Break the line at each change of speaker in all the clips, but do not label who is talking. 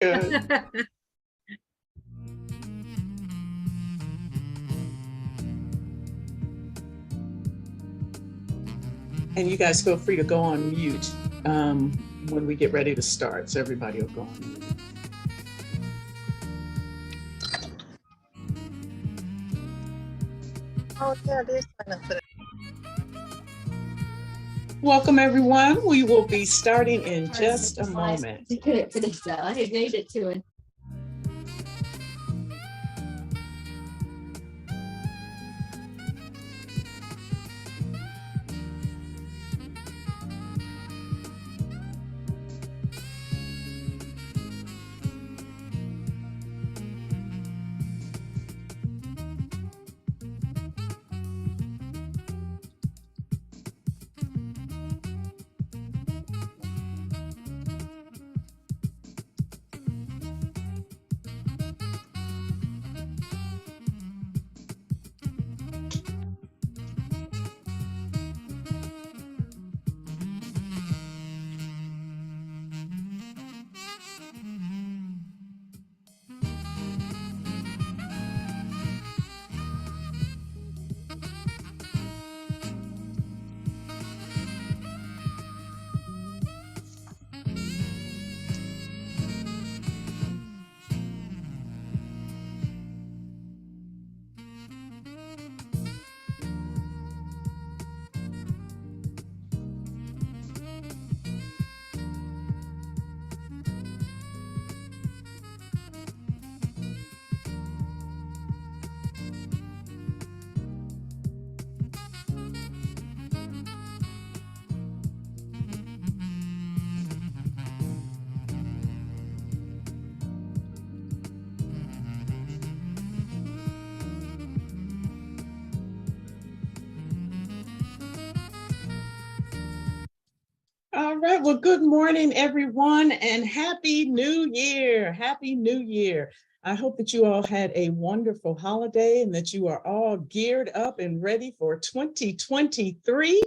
Good. And you guys feel free to go on mute when we get ready to start. So everybody will go on mute.
Oh, yeah, there's sign up for that.
Welcome, everyone. We will be starting in just a moment.
I made it to it.
All right. Well, good morning, everyone, and Happy New Year. Happy New Year. I hope that you all had a wonderful holiday and that you are all geared up and ready for 2023.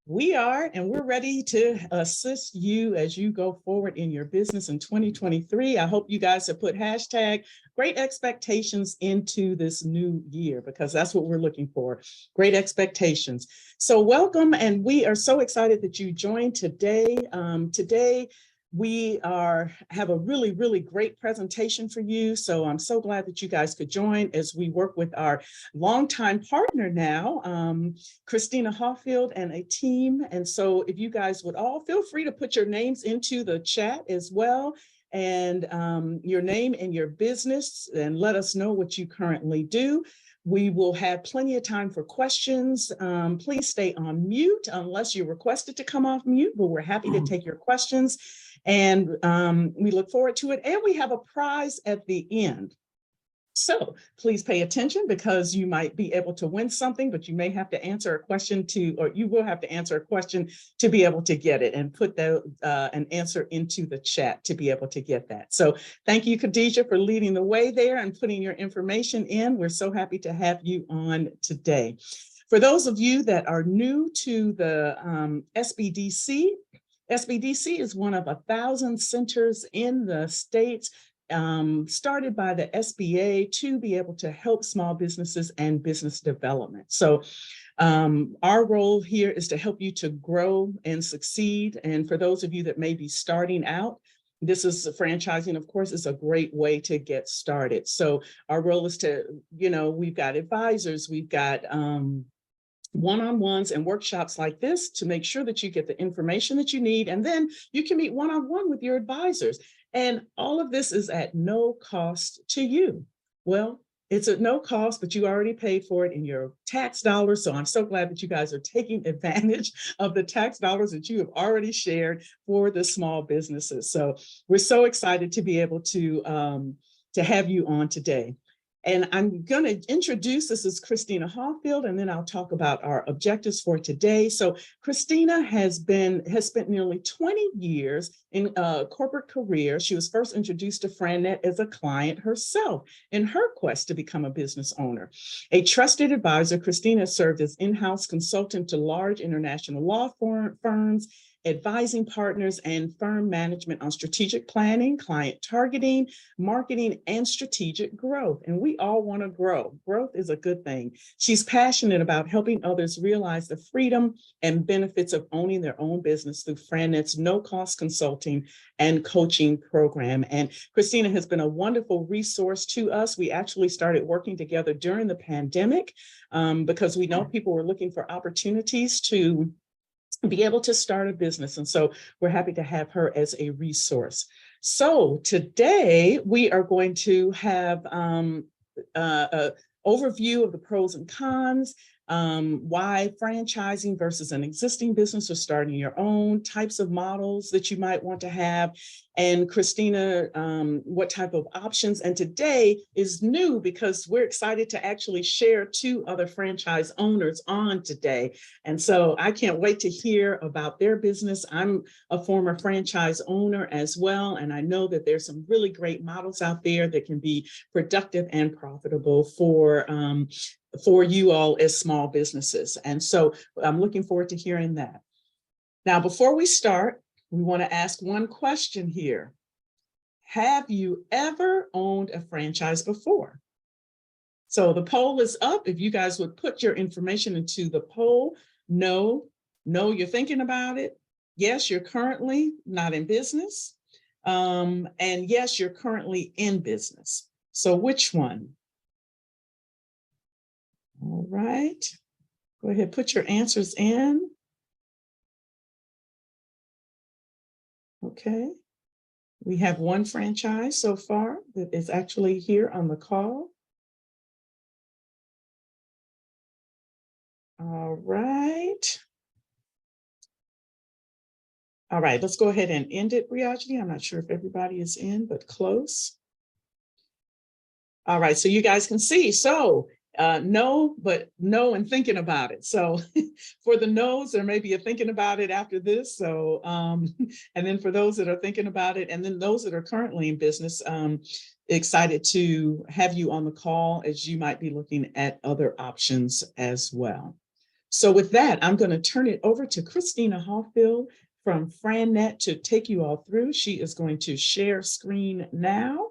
We are, and we're ready to assist you as you go forward in your business in 2023. I hope you guys have put hashtag great expectations into this new year, because that's what we're looking for, great expectations. So welcome, and we are so excited that you joined today. Today, we have a really, really great presentation for you. So I'm so glad that you guys could join as we work with our longtime partner now, Christina Hoffield and a team. And so if you guys would all feel free to put your names into the chat as well, and your name and your business, and let us know what you currently do. We will have plenty of time for questions. Please stay on mute unless you're requested to come off mute, but we're happy to take your questions. And we look forward to it. And we have a prize at the end. So please pay attention, because you might be able to win something, but you may have to answer a question or you will have to answer a question to be able to get it, and put an answer into the chat to be able to get that. So thank you, Khadija, for leading the way there and putting your information in. We're so happy to have you on today. For those of you that are new to the SBDC, SBDC is one of 1,000 centers in the States, started by the SBA to be able to help small businesses and business development. So our role here is to help you to grow and succeed. And for those of you that may be starting out, this is franchising, of course, is a great way to get started. So our role is to, we've got advisors, we've got one-on-ones and workshops like this to make sure that you get the information that you need, and then you can meet one-on-one with your advisors. And all of this is at no cost to you. Well, it's at no cost, but you already paid for it in your tax dollars. So I'm so glad that you guys are taking advantage of the tax dollars that you have already shared for the small businesses. So we're so excited to be able to have you on today. And I'm going to introduce, this is Christina Hoffield, and then I'll talk about our objectives for today. So Christina has spent nearly 20 years in a corporate career. She was first introduced to FranNet as a client herself in her quest to become a business owner. A trusted advisor, Christina served as in-house consultant to large international law firms advising partners and firm management on strategic planning, client targeting, marketing, and strategic growth. And we all want to grow. Growth is a good thing. She's passionate about helping others realize the freedom and benefits of owning their own business through FranNet's no-cost consulting and coaching program. And Christina has been a wonderful resource to us. We actually started working together during the pandemic because we know people were looking for opportunities to be able to start a business. And so we're happy to have her as a resource. So today we are going to have an overview of the pros and cons, why franchising versus an existing business or starting your own, types of models that you might want to have, and Christina, what type of options. And today is new because we're excited to actually share 2 other franchise owners on today. And so I can't wait to hear about their business. I'm a former franchise owner as well, and I know that there's some really great models out there that can be productive and profitable for you all as small businesses. And so I'm looking forward to hearing that. Now, before we start, we want to ask one question here. Have you ever owned a franchise before? So the poll is up. If you guys would put your information into the poll. No, you're thinking about it. Yes, you're currently not in business. And yes, you're currently in business. So which one? All right, go ahead, put your answers in. Okay, we have one franchise so far that is actually here on the call. All right. All right, let's go ahead and end it, Briagini. I'm not sure if everybody is in, but close. All right, so you guys can see. So no, but no and thinking about it. So for the no's, there may be a thinking about it after this. So, and then for those that are thinking about it, and then those that are currently in business, excited to have you on the call as you might be looking at other options as well. So with that, I'm going to turn it over to Christina Hoffield from FranNet to take you all through. She is going to share screen now.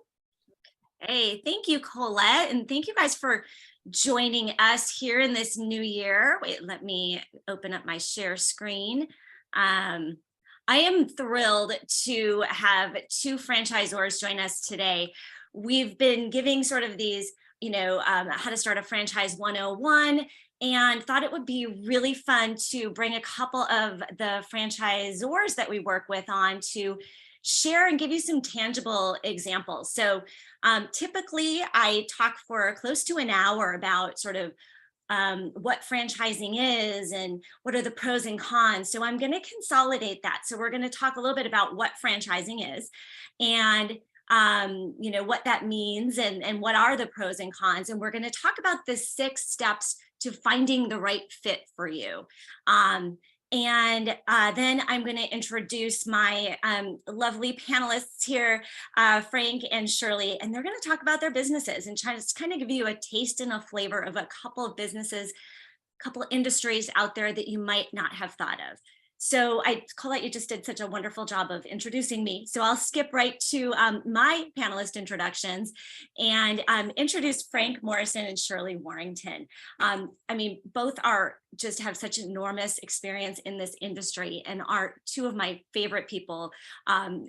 Hey, thank you, Colette, and thank you guys for joining us here in this new year. Wait, let me open up my share screen. I am thrilled to have 2 franchisors join us today. We've been giving sort of these, how to start a franchise 101, and thought it would be really fun to bring a couple of the franchisors that we work with on to share and give you some tangible examples. So typically I talk for close to an hour about sort of what franchising is and what are the pros and cons. So I'm going to consolidate that. So we're going to talk a little bit about what franchising is and what that means and what are the pros and cons. And we're going to talk about the 6 steps to finding the right fit for you. And then I'm going to introduce my lovely panelists here, Frank and Shirley, and they're going to talk about their businesses and try to kind of give you a taste and a flavor of a couple of businesses, a couple of industries out there that you might not have thought of. So Colette, you just did such a wonderful job of introducing me. So I'll skip right to my panelist introductions and introduce Frank Morrison and Shirley Warrington. Both just have such enormous experience in this industry and are 2 of my favorite people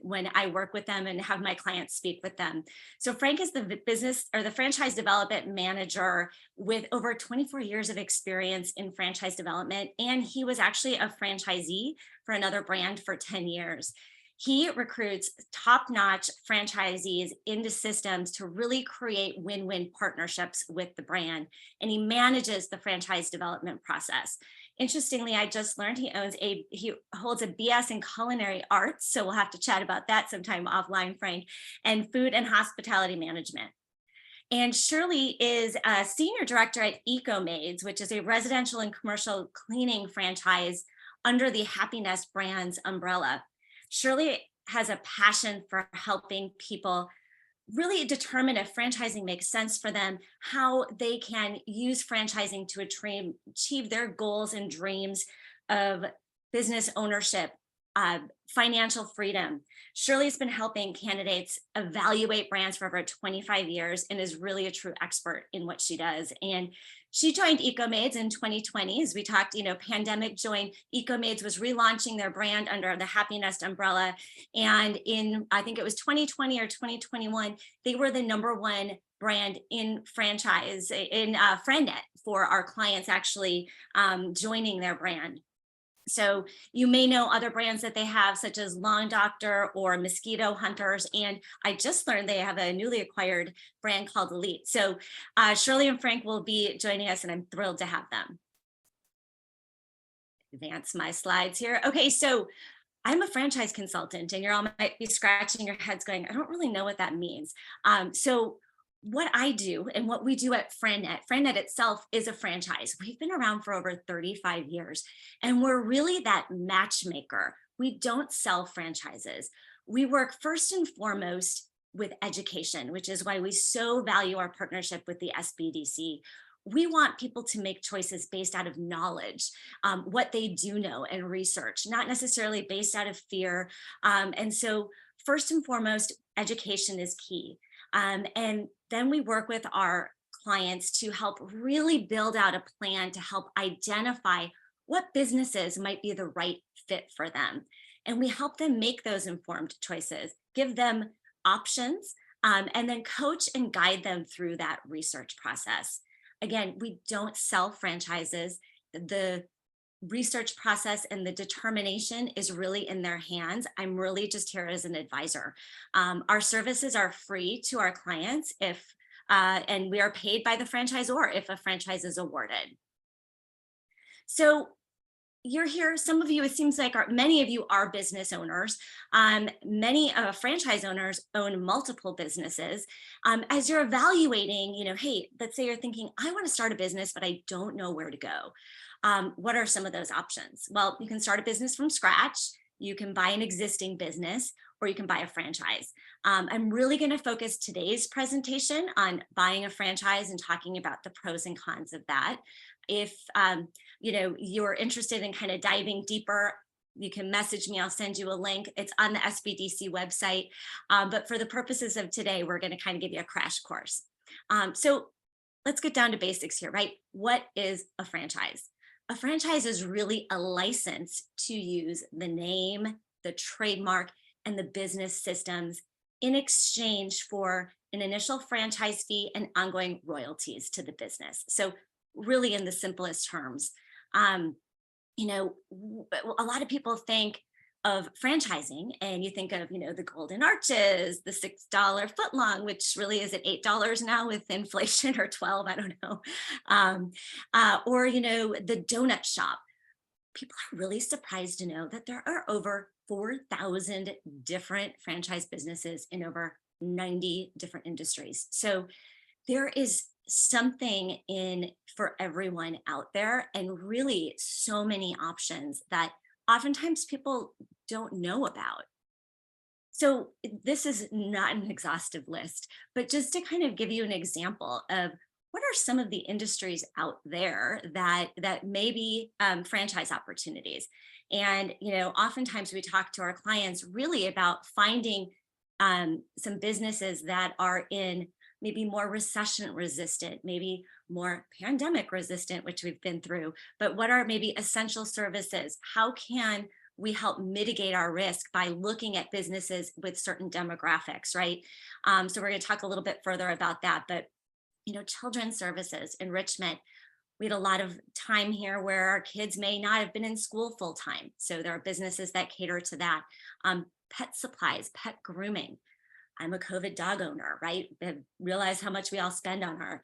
when I work with them and have my clients speak with them. So Frank is the franchise development manager with over 24 years of experience in franchise development. And he was actually a franchisee for another brand for 10 years. He recruits top-notch franchisees into systems to really create win-win partnerships with the brand, and he manages the franchise development process. Interestingly, I just learned he holds a BS in culinary arts, so we'll have to chat about that sometime offline, Frank, and food and hospitality management. And Shirley is a senior director at EcoMaids, which is a residential and commercial cleaning franchise under the Happiness Brands umbrella. Shirley has a passion for helping people really determine if franchising makes sense for them, how they can use franchising to achieve their goals and dreams of business ownership financial freedom. Shirley's been helping candidates evaluate brands for over 25 years and is really a true expert in what she does. And she joined EcoMaids in 2020. As we talked, pandemic joined. EcoMaids was relaunching their brand under the Happy Nest umbrella. And in, I think it was 2020 or 2021, they were the #1 brand in franchise, in FriendNet, for our clients actually joining their brand. So you may know other brands that they have, such as Lawn Doctor or Mosquito Hunters. And I just learned they have a newly acquired brand called Elite. So Shirley and Frank will be joining us, and I'm thrilled to have them. Advance my slides here. Okay, so I'm a franchise consultant, and you all might be scratching your heads going, I don't really know what that means. So what I do and what we do at FriendNet itself is a franchise. We've been around for over 35 years, and we're really that matchmaker. We don't sell franchises. We work first and foremost with education, which is why we so value our partnership with the SBDC. We want people to make choices based out of knowledge, what they do know, and research, not necessarily based out of fear. And so first and foremost, education is key. And then we work with our clients to help really build out a plan to help identify what businesses might be the right fit for them. And we help them make those informed choices, give them options, and then coach and guide them through that research process. Again, we don't sell franchises. The research process and the determination is really in their hands. I'm really just here as an advisor. Our services are free to our clients and we are paid by the franchisor if a franchise is awarded. So you're here, some of you, it seems like many of you are business owners. Many franchise owners own multiple businesses. As you're evaluating, hey, let's say you're thinking, I want to start a business, but I don't know where to go. What are some of those options? Well, you can start a business from scratch. You can buy an existing business, or you can buy a franchise. I'm really going to focus today's presentation on buying a franchise and talking about the pros and cons of that. If you're interested in kind of diving deeper, you can message me. I'll send you a link. It's on the SBDC website. But for the purposes of today, we're going to kind of give you a crash course. So let's get down to basics here, right? What is a franchise? A franchise is really a license to use the name, the trademark, and the business systems in exchange for an initial franchise fee and ongoing royalties to the business. So really in the simplest terms, a lot of people think of franchising and you think of, the Golden Arches, the $6 footlong, which really is at $8 now with inflation, or 12, I don't know. Or, the donut shop. People are really surprised to know that there are over 4,000 different franchise businesses in over 90 different industries. So there is something for everyone out there, and really so many options that oftentimes people don't know about. So this is not an exhaustive list, but just to kind of give you an example of what are some of the industries out there that may be franchise opportunities. And, oftentimes we talk to our clients really about finding some businesses that are in maybe more recession resistant, maybe more pandemic resistant, which we've been through, but what are maybe essential services? How can we help mitigate our risk by looking at businesses with certain demographics, right? So we're going to talk a little bit further about that, but children's services, enrichment. We had a lot of time here where our kids may not have been in school full time. So there are businesses that cater to that. Pet supplies, pet grooming. I'm a COVID dog owner, right? I realize how much we all spend on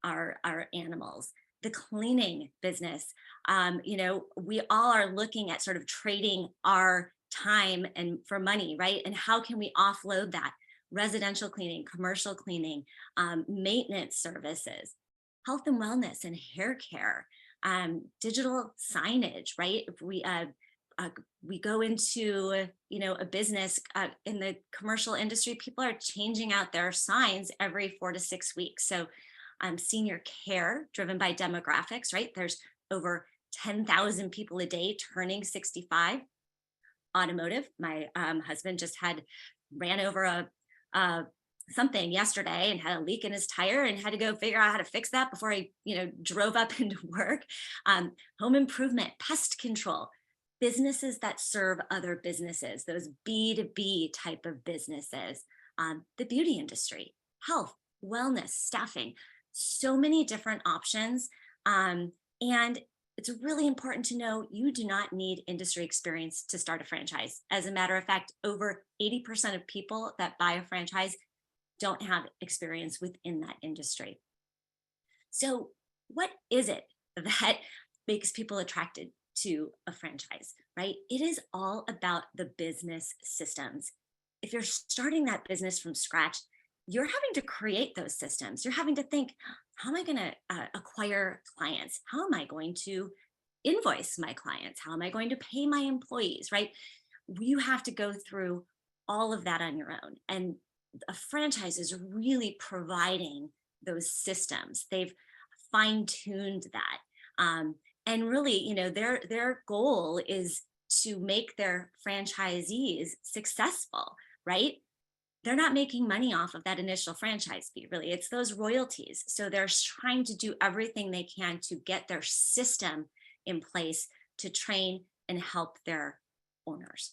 our animals. The cleaning business, we all are looking at sort of trading our time and for money, right? And how can we offload that? Residential cleaning, commercial cleaning, maintenance services, health and wellness and hair care, digital signage, right? If we go into, a business in the commercial industry, people are changing out their signs every 4 to 6 weeks. So senior care driven by demographics, right? There's over 10,000 people a day turning 65. automotive. My husband just ran over a something yesterday and had a leak in his tire and had to go figure out how to fix that before he, drove up into work. Home improvement, pest control, businesses that serve other businesses, those B2B type of businesses, the beauty industry, health, wellness, staffing, so many different options. And it's really important to know you do not need industry experience to start a franchise. As a matter of fact, over 80% of people that buy a franchise don't have experience within that industry. So what is it that makes people attracted to a franchise, right? It is all about the business systems. If you're starting that business from scratch, you're having to create those systems. You're having to think, how am I going to acquire clients? How am I going to invoice my clients? How am I going to pay my employees, right? You have to go through all of that on your own. And a franchise is really providing those systems. They've fine-tuned that. And really, their goal is to make their franchisees successful, right? They're not making money off of that initial franchise fee, really. It's those royalties. So they're trying to do everything they can to get their system in place to train and help their owners.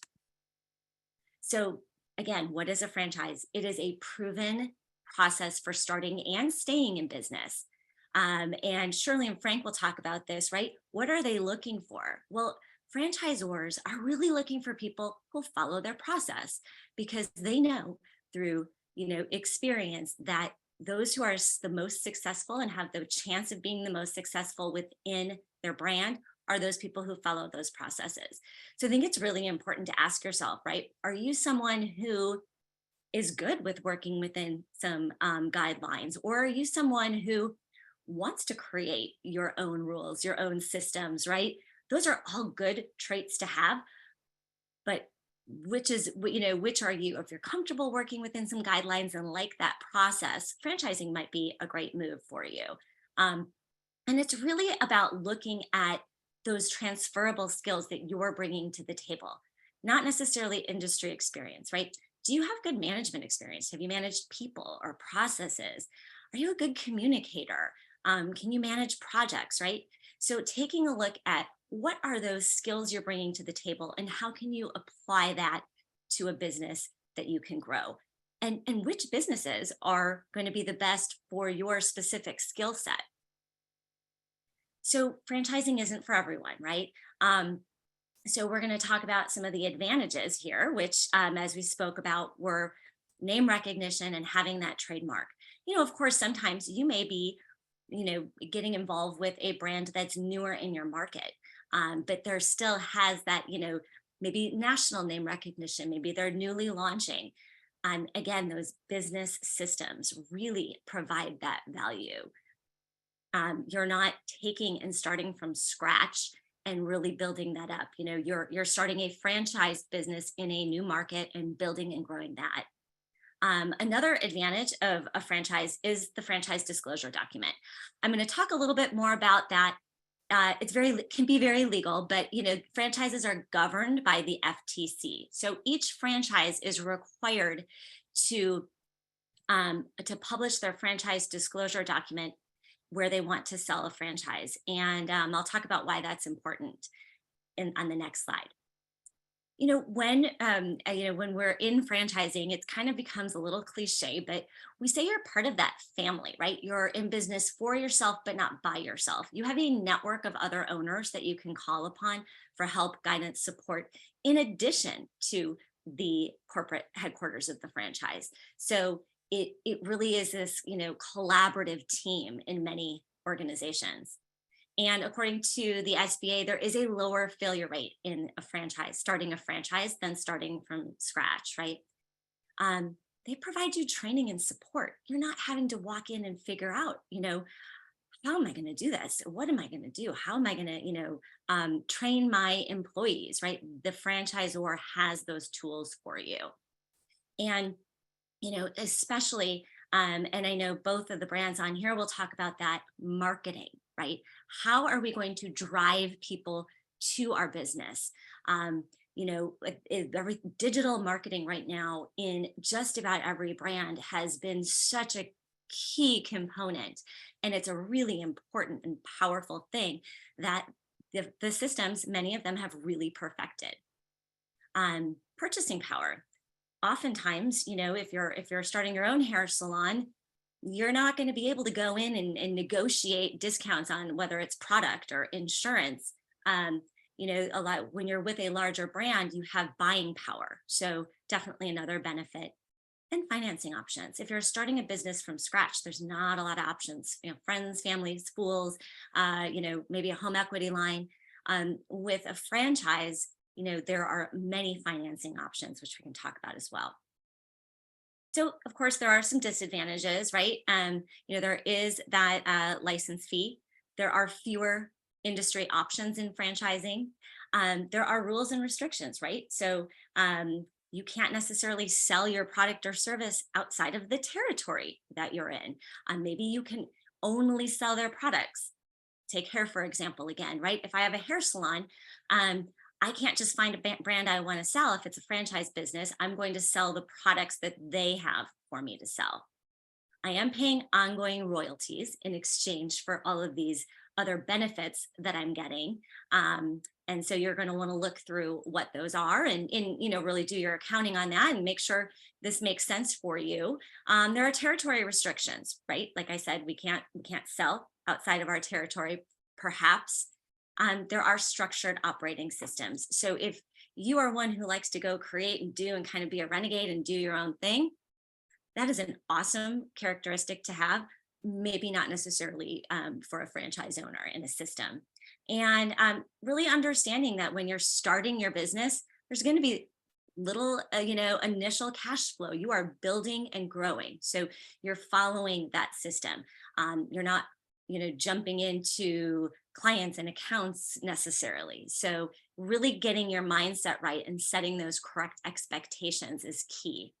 So again, what is a franchise? It is a proven process for starting and staying in business. And Shirley and Frank will talk about this, right? What are they looking for? Well, franchisors are really looking for people who follow their process, because they know through experience that those who are the most successful and have the chance of being the most successful within their brand are those people who follow those processes. So I think it's really important to ask yourself, right? Are you someone who is good with working within some guidelines, or are you someone who wants to create your own rules, your own systems, right? Those are all good traits to have, but which are you? If you're comfortable working within some guidelines and like that process, franchising might be a great move for you. And it's really about looking at those transferable skills that you're bringing to the table, not necessarily industry experience, right? Do you have good management experience? Have you managed people or processes? Are you a good communicator? Can you manage projects, right? So taking a look at what are those skills you're bringing to the table and how can you apply that to a business that you can grow? And which businesses are going to be the best for your specific skill set? So franchising isn't for everyone, right? So we're going to talk about some of the advantages here, which as we spoke about, were name recognition and having that trademark. Of course, sometimes you may be getting involved with a brand that's newer in your market, but there still has that, maybe national name recognition, maybe they're newly launching. Again, those business systems really provide that value. You're not taking and starting from scratch and really building that up. You're starting a franchise business in a new market and building and growing that. Another advantage of a franchise is the franchise disclosure document. I'm going to talk a little bit more about that. Can be very legal, but franchises are governed by the FTC. So each franchise is required to publish their franchise disclosure document where they want to sell a franchise, and I'll talk about why that's important on the next slide. When we're in franchising, it kind of becomes a little cliche, but we say you're part of that family, right? You're in business for yourself, but not by yourself. You have a network of other owners that you can call upon for help, guidance, support, in addition to the corporate headquarters of the franchise. So it really is this, collaborative team in many organizations. And according to the SBA, there is a lower failure rate in starting a franchise than starting from scratch, right? They provide you training and support. You're not having to walk in and figure out, how am I going to do this? What am I going to do? How am I going to, train my employees, right? The franchisor has those tools for you. And, especially, and I know both of the brands on here will talk about that, marketing, right? How are we going to drive people to our business? digital marketing right now in just about every brand has been such a key component. And it's a really important and powerful thing that the systems, many of them have really perfected. Purchasing power. Oftentimes, if you're starting your own hair salon, you're not going to be able to go in and negotiate discounts on whether it's product or insurance. A lot when you're with a larger brand, you have buying power. So definitely another benefit. And financing options. If you're starting a business from scratch, there's not a lot of options. Friends, family, schools, maybe a home equity line. With a franchise, there are many financing options, which we can talk about as well. So, of course, there are some disadvantages, right? There is that license fee. There are fewer industry options in franchising. There are rules and restrictions, right? So you can't necessarily sell your product or service outside of the territory that you're in. Maybe you can only sell their products. Take hair, for example, again, right? If I have a hair salon, I can't just find a brand I want to sell. If it's a franchise business, I'm going to sell the products that they have for me to sell. I am paying ongoing royalties in exchange for all of these other benefits that I'm getting. And so you're going to want to look through what those are and really do your accounting on that and make sure this makes sense for you. There are territory restrictions, right? Like I said, we can't sell outside of our territory, perhaps. There are structured operating systems. So if you are one who likes to go create and do and kind of be a renegade and do your own thing, that is an awesome characteristic to have. Maybe not necessarily for a franchise owner in a system. And really understanding that when you're starting your business, there's going to be little, initial cash flow. You are building and growing. So you're following that system. You're not, jumping into clients and accounts necessarily. So really getting your mindset right and setting those correct expectations is key.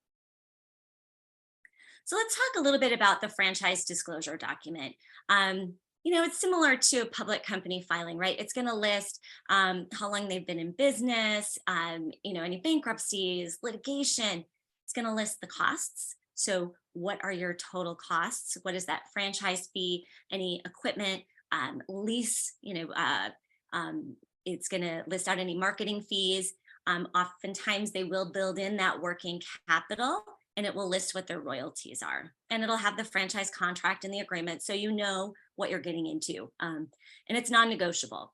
So let's talk a little bit about the franchise disclosure document. It's similar to a public company filing, right? It's going to list how long they've been in business, any bankruptcies, litigation. It's going to list the costs. So what are your total costs? What is that franchise fee? Any equipment, lease, it's going to list out any marketing fees. Oftentimes they will build in that working capital, and it will list what their royalties are. And it'll have the franchise contract and the agreement, so you know what you're getting into. And it's non-negotiable.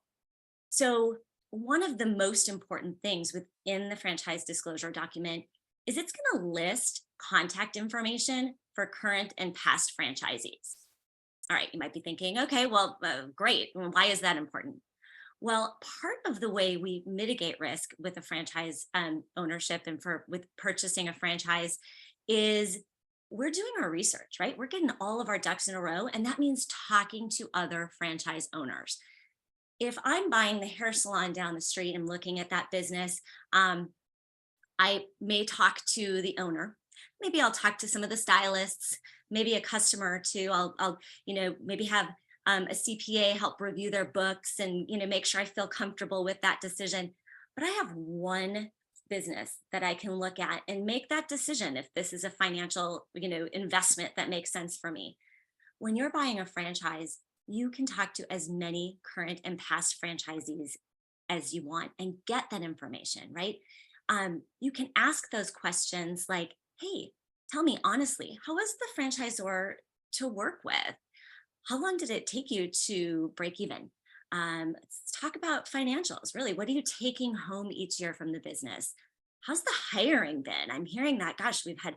So one of the most important things within the franchise disclosure document is it's going to list contact information for current and past franchisees. All right, you might be thinking, okay, well, great. Why is that important? Well, part of the way we mitigate risk with a franchise ownership and with purchasing a franchise is we're doing our research, right? We're getting all of our ducks in a row, and that means talking to other franchise owners. If I'm buying the hair salon down the street and looking at that business, I may talk to the owner. Maybe I'll talk to some of the stylists, maybe a customer or two. I'll maybe have a CPA help review their books and, make sure I feel comfortable with that decision. But I have one business that I can look at and make that decision if this is a financial, investment that makes sense for me. When you're buying a franchise, you can talk to as many current and past franchisees as you want and get that information, right? You can ask those questions like, hey, tell me honestly, how was the franchisor to work with? How long did it take you to break even? Let's talk about financials. Really, what are you taking home each year from the business? How's the hiring been? I'm hearing that, gosh, we've had,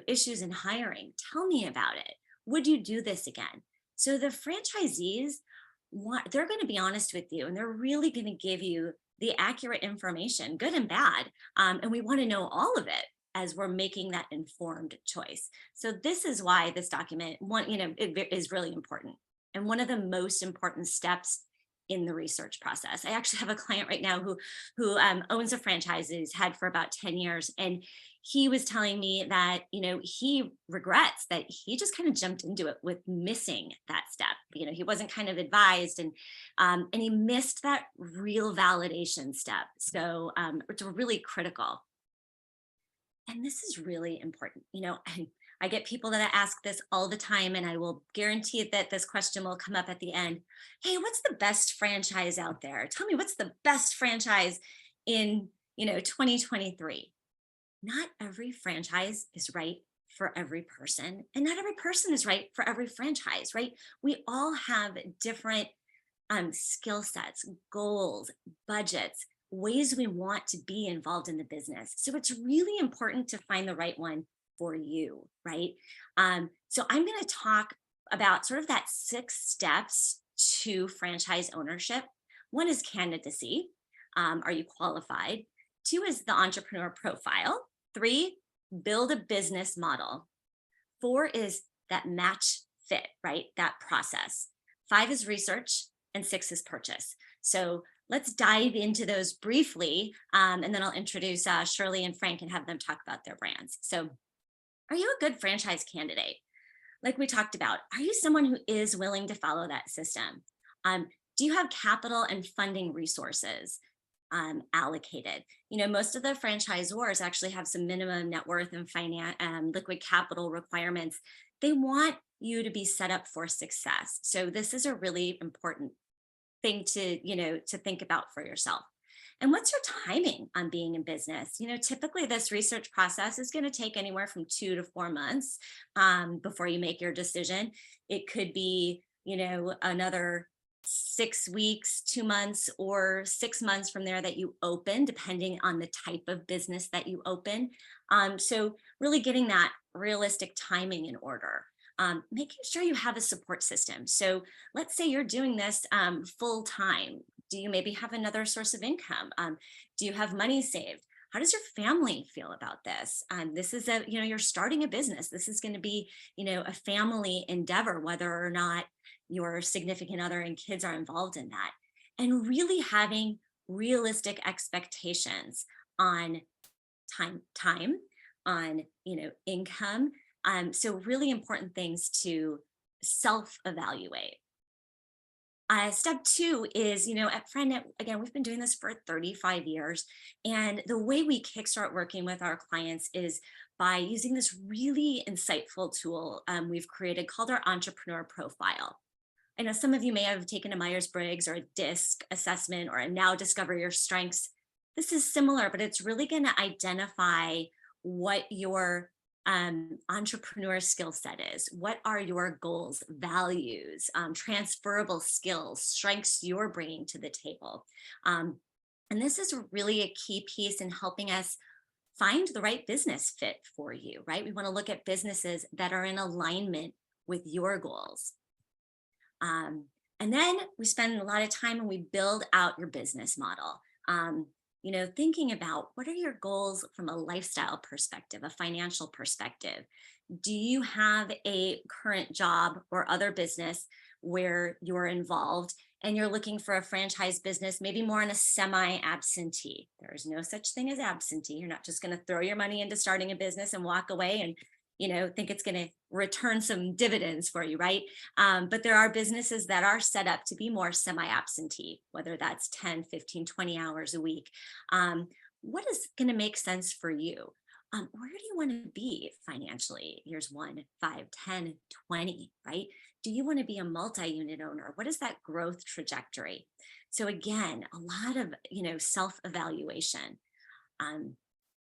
issues in hiring. Tell me about it. Would you do this again? So the franchisees they're going to be honest with you, and they're really going to give you the accurate information, good and bad. And we want to know all of it as we're making that informed choice. So this is why this document, it is really important. And one of the most important steps in the research process. I actually have a client right now who owns a franchise he's had for about 10 years. And he was telling me that, he regrets that he just kind of jumped into it with missing that step. He wasn't kind of advised, and he missed that real validation step. So it's really critical. And this is really important. I get people that ask this all the time, and I will guarantee that this question will come up at the end. Hey, what's the best franchise out there? Tell me, what's the best franchise in, 2023? Not every franchise is right for every person, and not every person is right for every franchise, right? We all have different skill sets, goals, budgets, ways we want to be involved in the business. So it's really important to find the right one for you, right? So I'm going to talk about sort of that 6 steps to franchise ownership. 1 is candidacy. Are you qualified? 2 is the entrepreneur profile. 3, build a business model. 4 is that match fit, right? That process. 5 is research, and 6 is purchase. So let's dive into those briefly, and then I'll introduce Shirley and Frank and have them talk about their brands. So are you a good franchise candidate? Like we talked about, are you someone who is willing to follow that system? Do you have capital and funding resources allocated? Most of the franchisors actually have some minimum net worth and liquid capital requirements. They want you to be set up for success. So this is a really important thing to think about for yourself. And what's your timing on being in business? Typically this research process is going to take anywhere from 2 to 4 months before you make your decision. It could be, another 6 weeks, 2 months, or 6 months from there that you open, depending on the type of business that you open. So really getting that realistic timing in order. Making sure you have a support system. So let's say you're doing this full time. Do you maybe have another source of income? Do you have money saved? How does your family feel about this? This is you're starting a business. This is going to be, a family endeavor, whether or not your significant other and kids are involved in that. And really having realistic expectations on time, on, income. So really important things to self-evaluate. Step 2 is, at FriendNet, again, we've been doing this for 35 years. And the way we kickstart working with our clients is by using this really insightful tool we've created called our entrepreneur profile. I know some of you may have taken a Myers-Briggs or a DISC assessment or a Now Discover Your Strengths. This is similar, but it's really going to identify what your entrepreneur skill set is. What are your goals, values, transferable skills, strengths you're bringing to the table? And this is really a key piece in helping us find the right business fit for you, right? We want to look at businesses that are in alignment with your goals. And then we spend a lot of time and we build out your business model. Thinking about what are your goals from a lifestyle perspective, a financial perspective. Do you have a current job or other business where you're involved and you're looking for a franchise business, maybe more on a semi-absentee? There is no such thing as absentee. You're not just going to throw your money into starting a business and walk away and think it's going to return some dividends for you, right? But there are businesses that are set up to be more semi-absentee, whether that's 10, 15, 20 hours a week. What is going to make sense for you? Where do you want to be financially? Years 1, 5, 10, 20, right? Do you want to be a multi-unit owner? What is that growth trajectory? So again, a lot of, self-evaluation.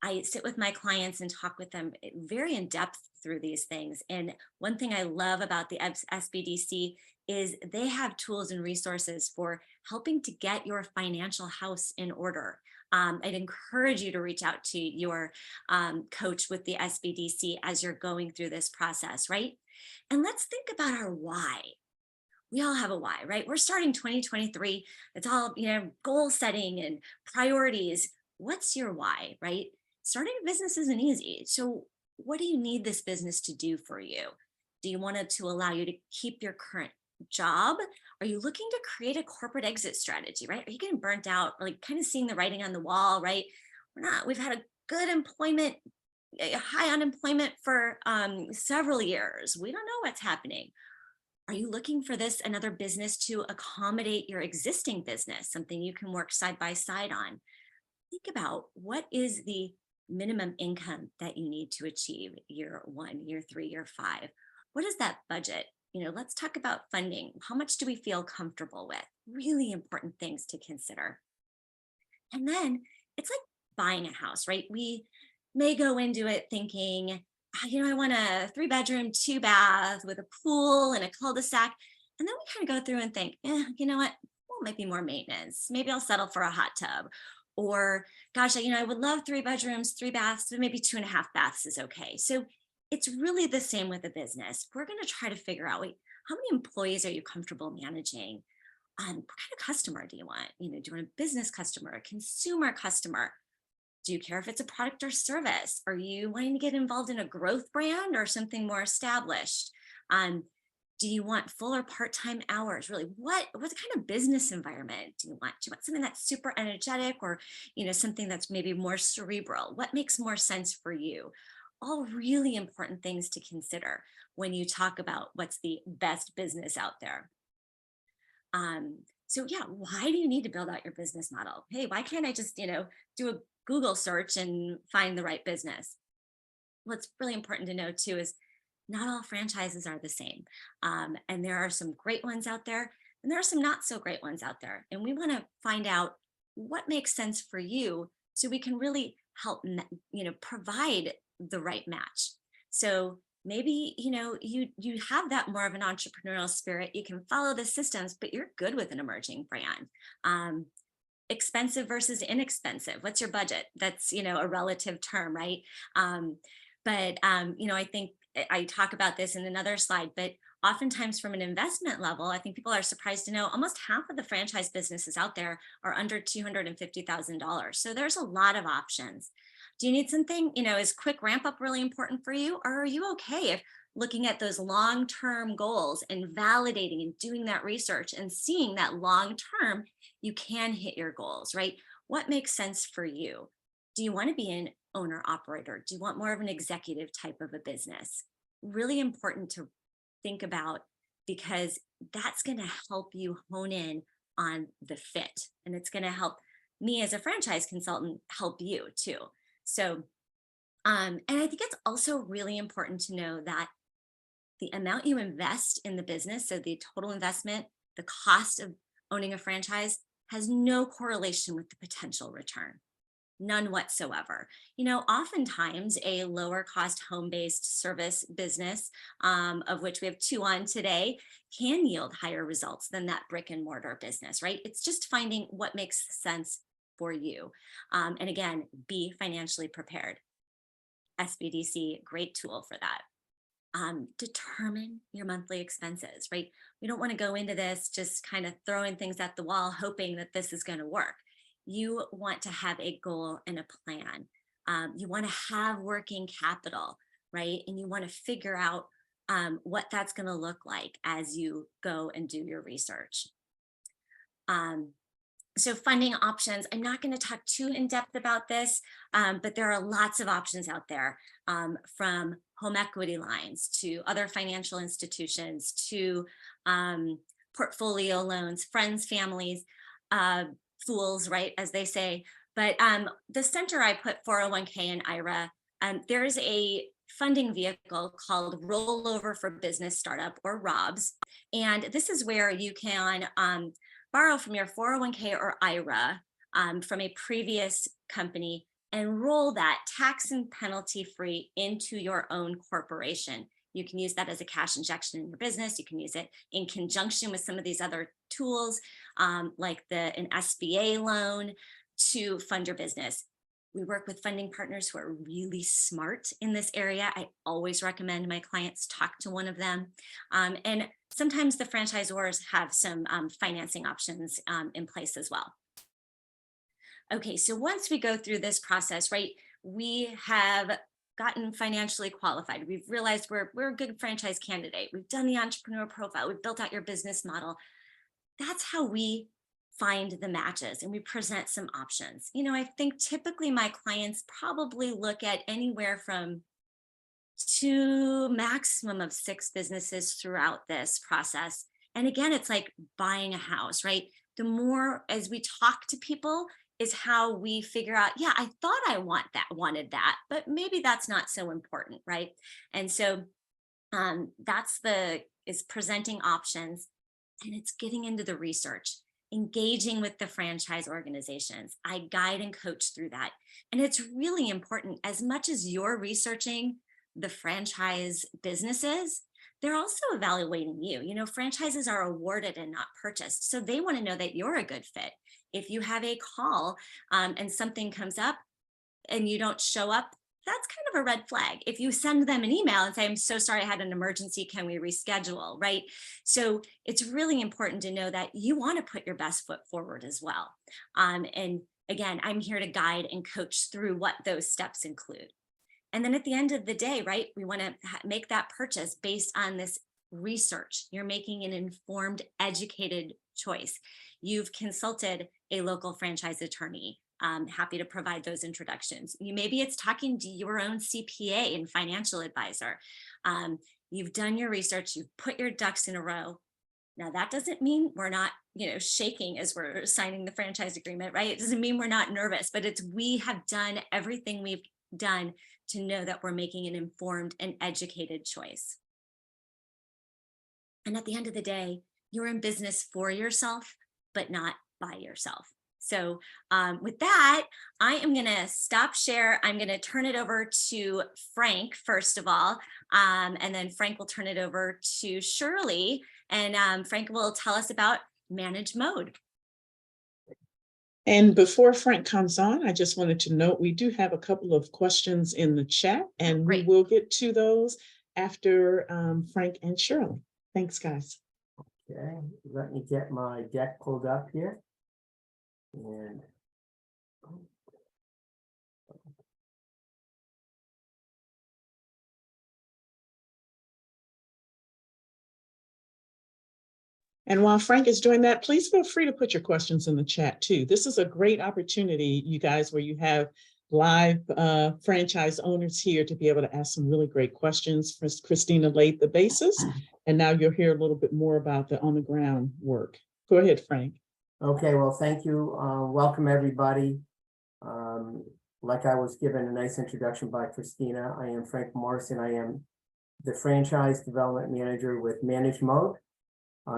I sit with my clients and talk with them very in depth through these things. And one thing I love about the SBDC is they have tools and resources for helping to get your financial house in order. I'd encourage you to reach out to your coach with the SBDC as you're going through this process, right? And let's think about our why. We all have a why, right? We're starting 2023. It's all, goal setting and priorities. What's your why, right? Starting a business isn't easy. So what do you need this business to do for you? Do you want it to allow you to keep your current job? Are you looking to create a corporate exit strategy, right? Are you getting burnt out, or like kind of seeing the writing on the wall, right? We've had a good employment, a high unemployment for several years. We don't know what's happening. Are you looking for this another business to accommodate your existing business, something you can work side by side on? Think about what is the minimum income that you need to achieve year 1, year 3, year 5. What is that budget? Let's talk about funding. How much do we feel comfortable with? Really important things to consider. And then it's like buying a house, right? We may go into it thinking, I want a 3-bedroom, 2-bath with a pool and a cul-de-sac. And then we kind of go through and think, you know what? Well, it might be more maintenance. Maybe I'll settle for a hot tub. Or, gosh, I would love 3 bedrooms, 3 baths, but maybe 2.5 baths is okay. So it's really the same with a business. We're going to try to figure out, wait, how many employees are you comfortable managing? What kind of customer do you want? Do you want a business customer, a consumer customer? Do you care if it's a product or service? Are you wanting to get involved in a growth brand or something more established? Do you want full or part-time hours? Really, what kind of business environment do you want? Do you want something that's super energetic, or something that's maybe more cerebral? What makes more sense for you? All really important things to consider when you talk about what's the best business out there. So yeah, why do you need to build out your business model? Hey, why can't I just, do a Google search and find the right business? What's really important to know too is not all franchises are the same. And there are some great ones out there, and there are some not so great ones out there. And we want to find out what makes sense for you so we can really help, provide the right match. So maybe, you have that more of an entrepreneurial spirit. You can follow the systems, but you're good with an emerging brand. Expensive versus inexpensive. What's your budget? That's, a relative term, right? But I think I talk about this in another slide, but oftentimes from an investment level, I think people are surprised to know almost half of the franchise businesses out there are under $250,000. So there's a lot of options. Do you need something, is quick ramp up really important for you? Or are you okay if looking at those long-term goals and validating and doing that research and seeing that long-term, you can hit your goals, right? What makes sense for you? Do you want to be an owner operator? Do you want more of an executive type of a business? Really important to think about, because that's going to help you hone in on the fit, and it's going to help me as a franchise consultant help you too. So, and I think it's also really important to know that the amount you invest in the business, so the total investment, the cost of owning a franchise, has no correlation with the potential return. None whatsoever. Oftentimes a lower cost home-based service business, of which we have 2 on today, can yield higher results than that brick and mortar business, right? It's just finding what makes sense for you. And again, be financially prepared. SBDC, great tool for that. Determine your monthly expenses, right? We don't want to go into this just kind of throwing things at the wall, hoping that this is going to work. You want to have a goal and a plan. You want to have working capital, right? And you want to figure out what that's going to look like as you go and do your research. So funding options, I'm not going to talk too in depth about this, but there are lots of options out there, from home equity lines to other financial institutions to portfolio loans, friends, families, fools, right, as they say. But the center I put 401k and IRA, there's a funding vehicle called Rollover for Business Startup, or ROBS. And this is where you can borrow from your 401k or IRA from a previous company and roll that tax and penalty free into your own corporation. You can use that as a cash injection in your business. You can use it in conjunction with some of these other tools, like an SBA loan, to fund your business. We work with funding partners who are really smart in this area. I always recommend my clients talk to one of them. And sometimes the franchisors have some financing options in place as well. Okay, so once we go through this process, right, we have gotten financially qualified. We've realized we're a good franchise candidate. We've done the entrepreneur profile. We've built out your business model. That's how we find the matches, and we present some options. You know, I think typically my clients probably look at anywhere from 2, maximum of 6 businesses throughout this process. And again, it's like buying a house, right? The more as we talk to people is how we figure out, yeah, I thought I wanted that, but maybe that's not so important, right? And so is presenting options, and it's getting into the research, engaging with the franchise organizations. I guide and coach through that. And it's really important, as much as you're researching the franchise businesses, they're also evaluating you. You know, franchises are awarded and not purchased. So they want to know that you're a good fit. If you have a call and something comes up and you don't show up, that's kind of a red flag. If you send them an email and say, I'm so sorry, I had an emergency, can we reschedule, right? So it's really important to know that you want to put your best foot forward as well. And again, I'm here to guide and coach through what those steps include. And then at the end of the day, right, we want to make that purchase based on this research. You're making an informed, educated choice. You've consulted a local franchise attorney. Happy to provide those introductions. Maybe it's talking to your own CPA and financial advisor. You've done your research, you've put your ducks in a row. Now that doesn't mean we're not, shaking as we're signing the franchise agreement, right? It doesn't mean we're not nervous, but we have done everything we've done to know that we're making an informed and educated choice. And at the end of the day, you're in business for yourself, but not by yourself. So with that, I am going to stop share. I'm going to turn it over to Frank, first of all, and then Frank will turn it over to Shirley, and Frank will tell us about Manage Mode.
And before Frank comes on, I just wanted to note we do have a couple of questions in the chat, and we will get to those after Frank and Shirley. Thanks, guys.
Okay, let me get my deck pulled up here.
And while Frank is doing that, please feel free to put your questions in the chat too. This is a great opportunity, you guys, where you have live franchise owners here to be able to ask some really great questions. Christina laid the basis, and now you'll hear a little bit more about the on the ground work. Go ahead, Frank.
Okay, well, thank you. Welcome, everybody. Like I was given a nice introduction by Christina, I am Frank Morrison. I am the Franchise Development Manager with Manage Mode.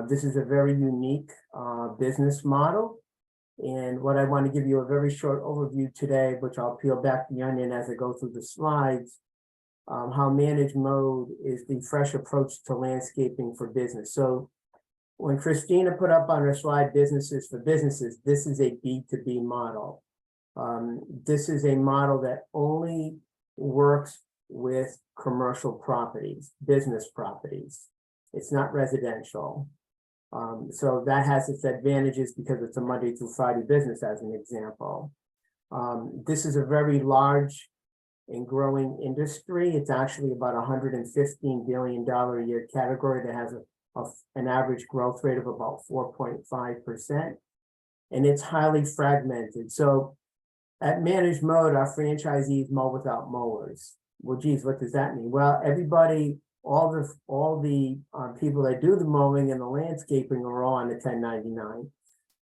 This is a very unique business model. And what I want to give you a very short overview today, which I'll peel back the onion as I go through the slides, how Manage Mode is the fresh approach to landscaping for business. So when Christina put up on her slide, businesses for businesses, this is a B2B model. This is a model that only works with commercial properties, business properties. It's not residential. So that has its advantages because it's a Monday through Friday business, as an example. This is a very large and growing industry. It's actually about $115 billion a year category that has an average growth rate of about 4.5%. And it's highly fragmented. So at Manage Mode, our franchisees mow without mowers. Well, geez, what does that mean? Well, everybody, all the people that do the mowing and the landscaping are all on the 1099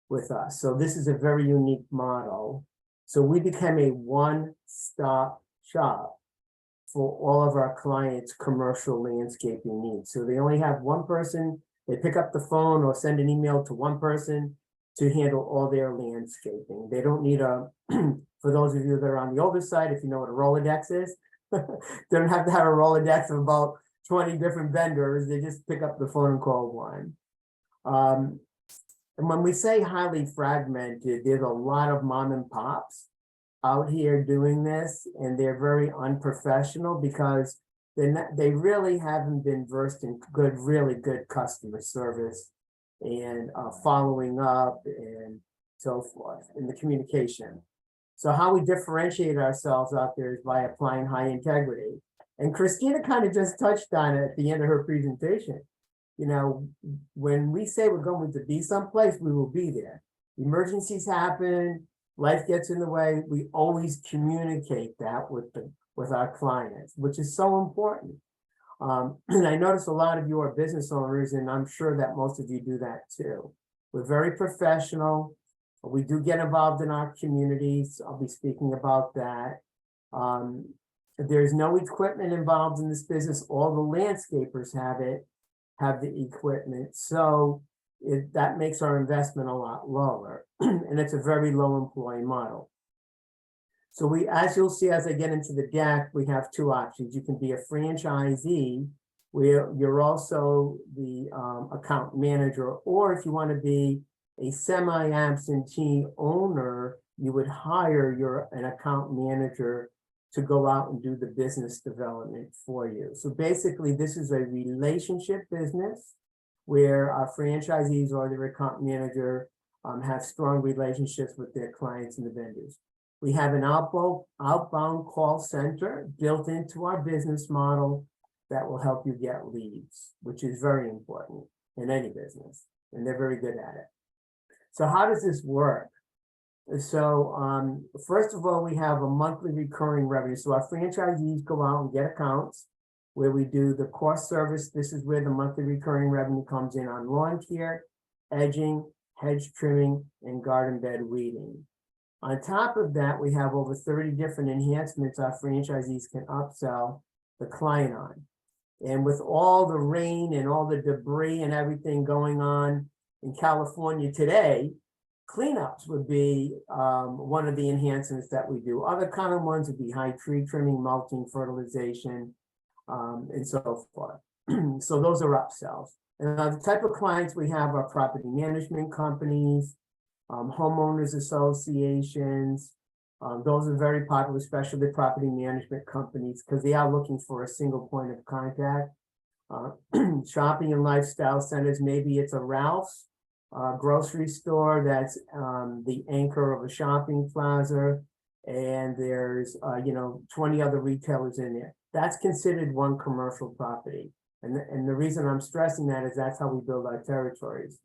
with us. So this is a very unique model. So we became a one-stop shop for all of our clients' commercial landscaping needs. So they only have one person, they pick up the phone or send an email to one person to handle all their landscaping. They don't need for those of you that are on the older side, if you know what a Rolodex is, they don't have to have a Rolodex of about 20 different vendors. They just pick up the phone and call one. And when we say highly fragmented, there's a lot of mom and pops out here doing this, and they're very unprofessional because they really haven't been versed in really good customer service and following up and so forth in the communication. So how we differentiate ourselves out there is by applying high integrity. And Christina kind of just touched on it at the end of her presentation. You know, when we say we're going to be someplace, we will be there. Emergencies happen, life gets in the way. We always communicate that with our clients, which is so important. And I notice a lot of you are business owners, and I'm sure that most of you do that too. We're very professional. We do get involved in our communities. I'll be speaking about that. There's no equipment involved in this business. All the landscapers have the equipment. So that makes our investment a lot lower. And it's a very low employee model. So as you'll see, as I get into the deck, we have two options. You can be a franchisee, where you're also the account manager, or if you want to be a semi-absentee owner, you would hire an account manager to go out and do the business development for you. So basically, this is a relationship business where our franchisees or their account manager have strong relationships with their clients and the vendors. We have an outbound call center built into our business model that will help you get leads, which is very important in any business, and they're very good at it. So how does this work? So first of all, we have a monthly recurring revenue. So our franchisees go out and get accounts where we do the cost service. This is where the monthly recurring revenue comes in on lawn care, edging, hedge trimming, and garden bed weeding. On top of that, we have over 30 different enhancements our franchisees can upsell the client on. And with all the rain and all the debris and everything going on in California today, cleanups would be one of the enhancements that we do. Other common ones would be high tree trimming, mulching, fertilization, and so forth. So those are upsells. And the type of clients we have are property management companies, homeowners associations. Those are very popular, especially the property management companies, because they are looking for a single point of contact. Shopping and lifestyle centers, maybe it's a Ralph's grocery store that's the anchor of a shopping plaza, and there's 20 other retailers in there. That's considered one commercial property. And the reason I'm stressing that is that's how we build our territories.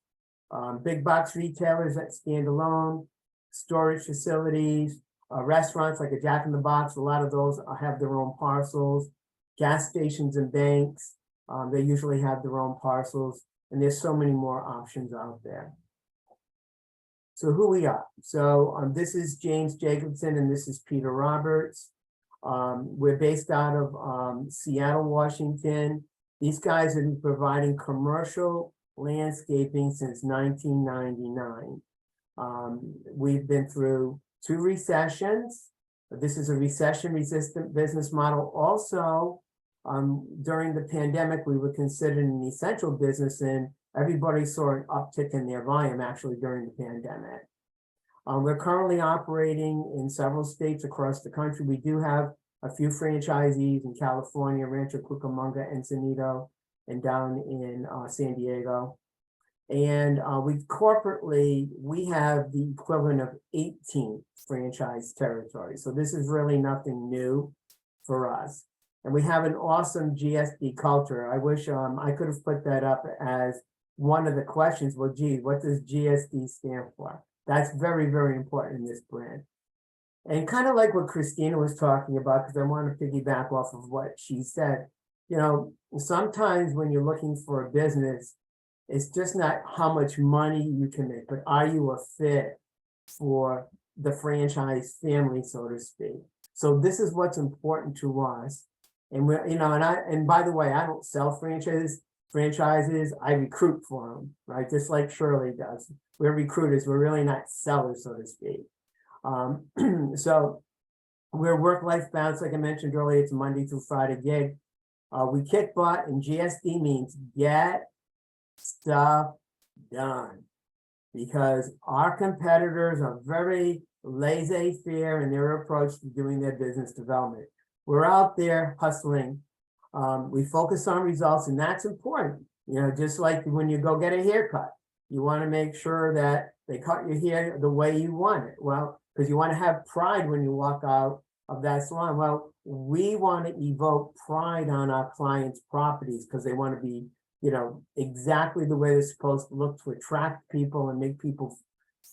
Big box retailers that stand alone, storage facilities, restaurants like a Jack in the Box, a lot of those have their own parcels. Gas stations and banks, they usually have their own parcels, and there's so many more options out there. So who we are. So this is James Jacobson, and this is Peter Roberts. We're based out of Seattle, Washington. These guys have been providing commercial landscaping since 1999. We've been through 2 recessions. This is a recession-resistant business model. Also, during the pandemic, we were considered an essential business, and everybody saw an uptick in their volume actually during the pandemic. We're currently operating in several states across the country. We do have a few franchisees in California, Rancho Cucamonga, Encinitas, and down in San Diego. And we have the equivalent of 18 franchise territories. So this is really nothing new for us. And we have an awesome GSD culture. I wish I could have put that up as one of the questions. Well, gee, what does GSD stand for? That's very, very important in this brand. And kind of like what Christina was talking about, because I want to piggyback off of what she said, sometimes when you're looking for a business, it's just not how much money you can make, but are you a fit for the franchise family, so to speak? So this is what's important to us. And we're, and by the way, I don't sell franchises, I recruit for them, right? Just like Shirley does. We're recruiters, we're really not sellers, so to speak. So we're work-life balance, like I mentioned earlier, it's a Monday through Friday gig. We kick butt, and GSD means get stuff done, because our competitors are very laissez-faire in their approach to doing their business development. We're out there hustling. We focus on results, and that's important. Just like when you go get a haircut, you want to make sure that they cut your hair the way you want it. Well, because you want to have pride when you walk out of that salon. Well, we want to evoke pride on our clients' properties because they want to be, you know, exactly the way they're supposed to look to attract people and make people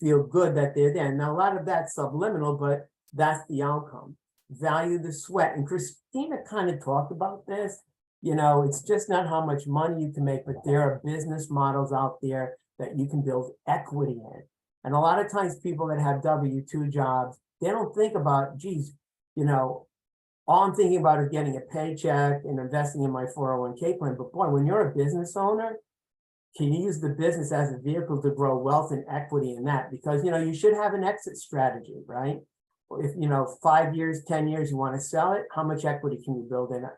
feel good that they're there. Now, a lot of that's subliminal, but that's the outcome. Value the sweat. And Christina kind of talked about this. You know, it's just not how much money you can make, but there are business models out there that you can build equity in. And a lot of times people that have W-2 jobs, they don't think about, geez, you know, all I'm thinking about is getting a paycheck and investing in my 401k plan. But boy, when you're a business owner, can you use the business as a vehicle to grow wealth and equity in that? Because, you know, you should have an exit strategy, right? If, you know, 5 years, 10 years, you want to sell it, how much equity can you build in it?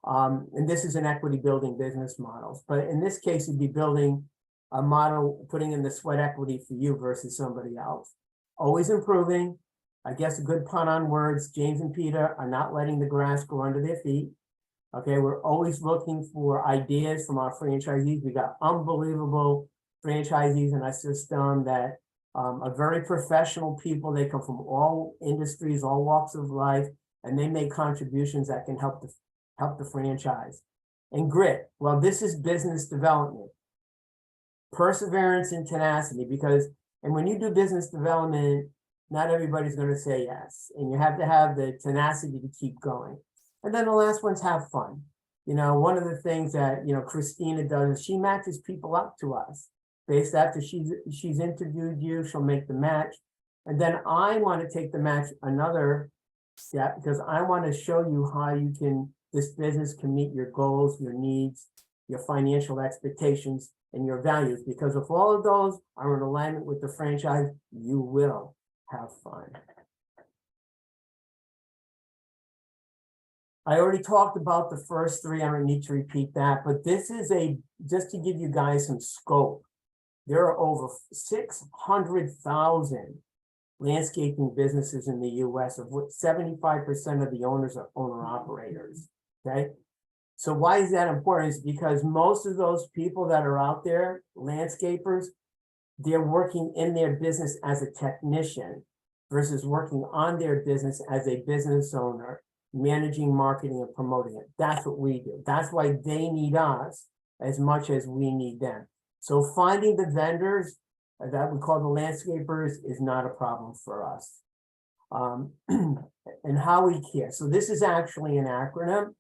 And this is an equity building business models. But in this case, you'd be building a model, putting in the sweat equity for you versus somebody else. Always improving. I guess a good pun on words, James and Peter are not letting the grass grow under their feet. Okay, we're always looking for ideas from our franchisees. We got unbelievable franchisees in our system that are very professional people. They come from all industries, all walks of life, and they make contributions that can help the franchise. And grit, well, this is business development. Perseverance and tenacity, because, and when you do business development, not everybody's going to say yes. And you have to have the tenacity to keep going. And then the last one's have fun. You know, one of the things that, you know, Christina does is she matches people up to us. Based after she's interviewed you, she'll make the match. And then I want to take the match another step because I want to show you how you can, this business can meet your goals, your needs, your financial expectations, and your values. Because if all of those are in alignment with the franchise, you will have fun. I already talked about the first three. I don't need to repeat that, but this is just to give you guys some scope. There are over 600,000 landscaping businesses in the US, of which 75% of the owners are owner-operators, okay? So why is that important? Is because most of those people that are out there, landscapers, they're working in their business as a technician versus working on their business as a business owner, managing, marketing, and promoting it. That's what we do. That's why they need us as much as we need them. So finding the vendors that we call the landscapers is not a problem for us. And how we care. So this is actually an acronym.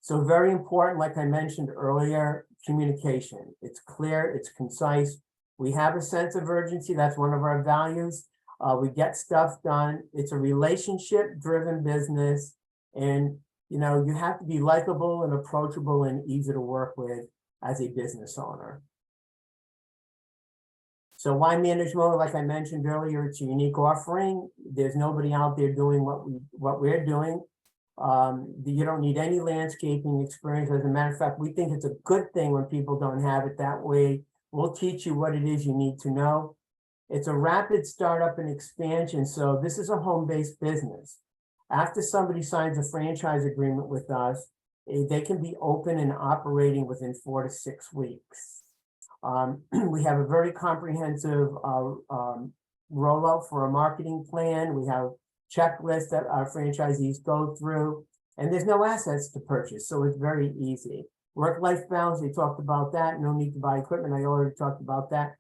So very important, like I mentioned earlier, communication. It's clear, it's concise. We have a sense of urgency. That's one of our values. We get stuff done. It's a relationship-driven business. And, you know, you have to be likable and approachable and easy to work with as a business owner. So why Manage Mode? Like I mentioned earlier, it's a unique offering. There's nobody out there doing what we're doing. You don't need any landscaping experience. As a matter of fact, we think it's a good thing when people don't have it. That way, we'll teach you what it is you need to know. It's a rapid startup and expansion. So this is a home-based business. After somebody signs a franchise agreement with us, they can be open and operating within 4 to 6 weeks. We have a very comprehensive rollout for a marketing plan. We have checklists that our franchisees go through, and there's no assets to purchase, so it's very easy. Work-life balance, we talked about that. No need to buy equipment. I already talked about that.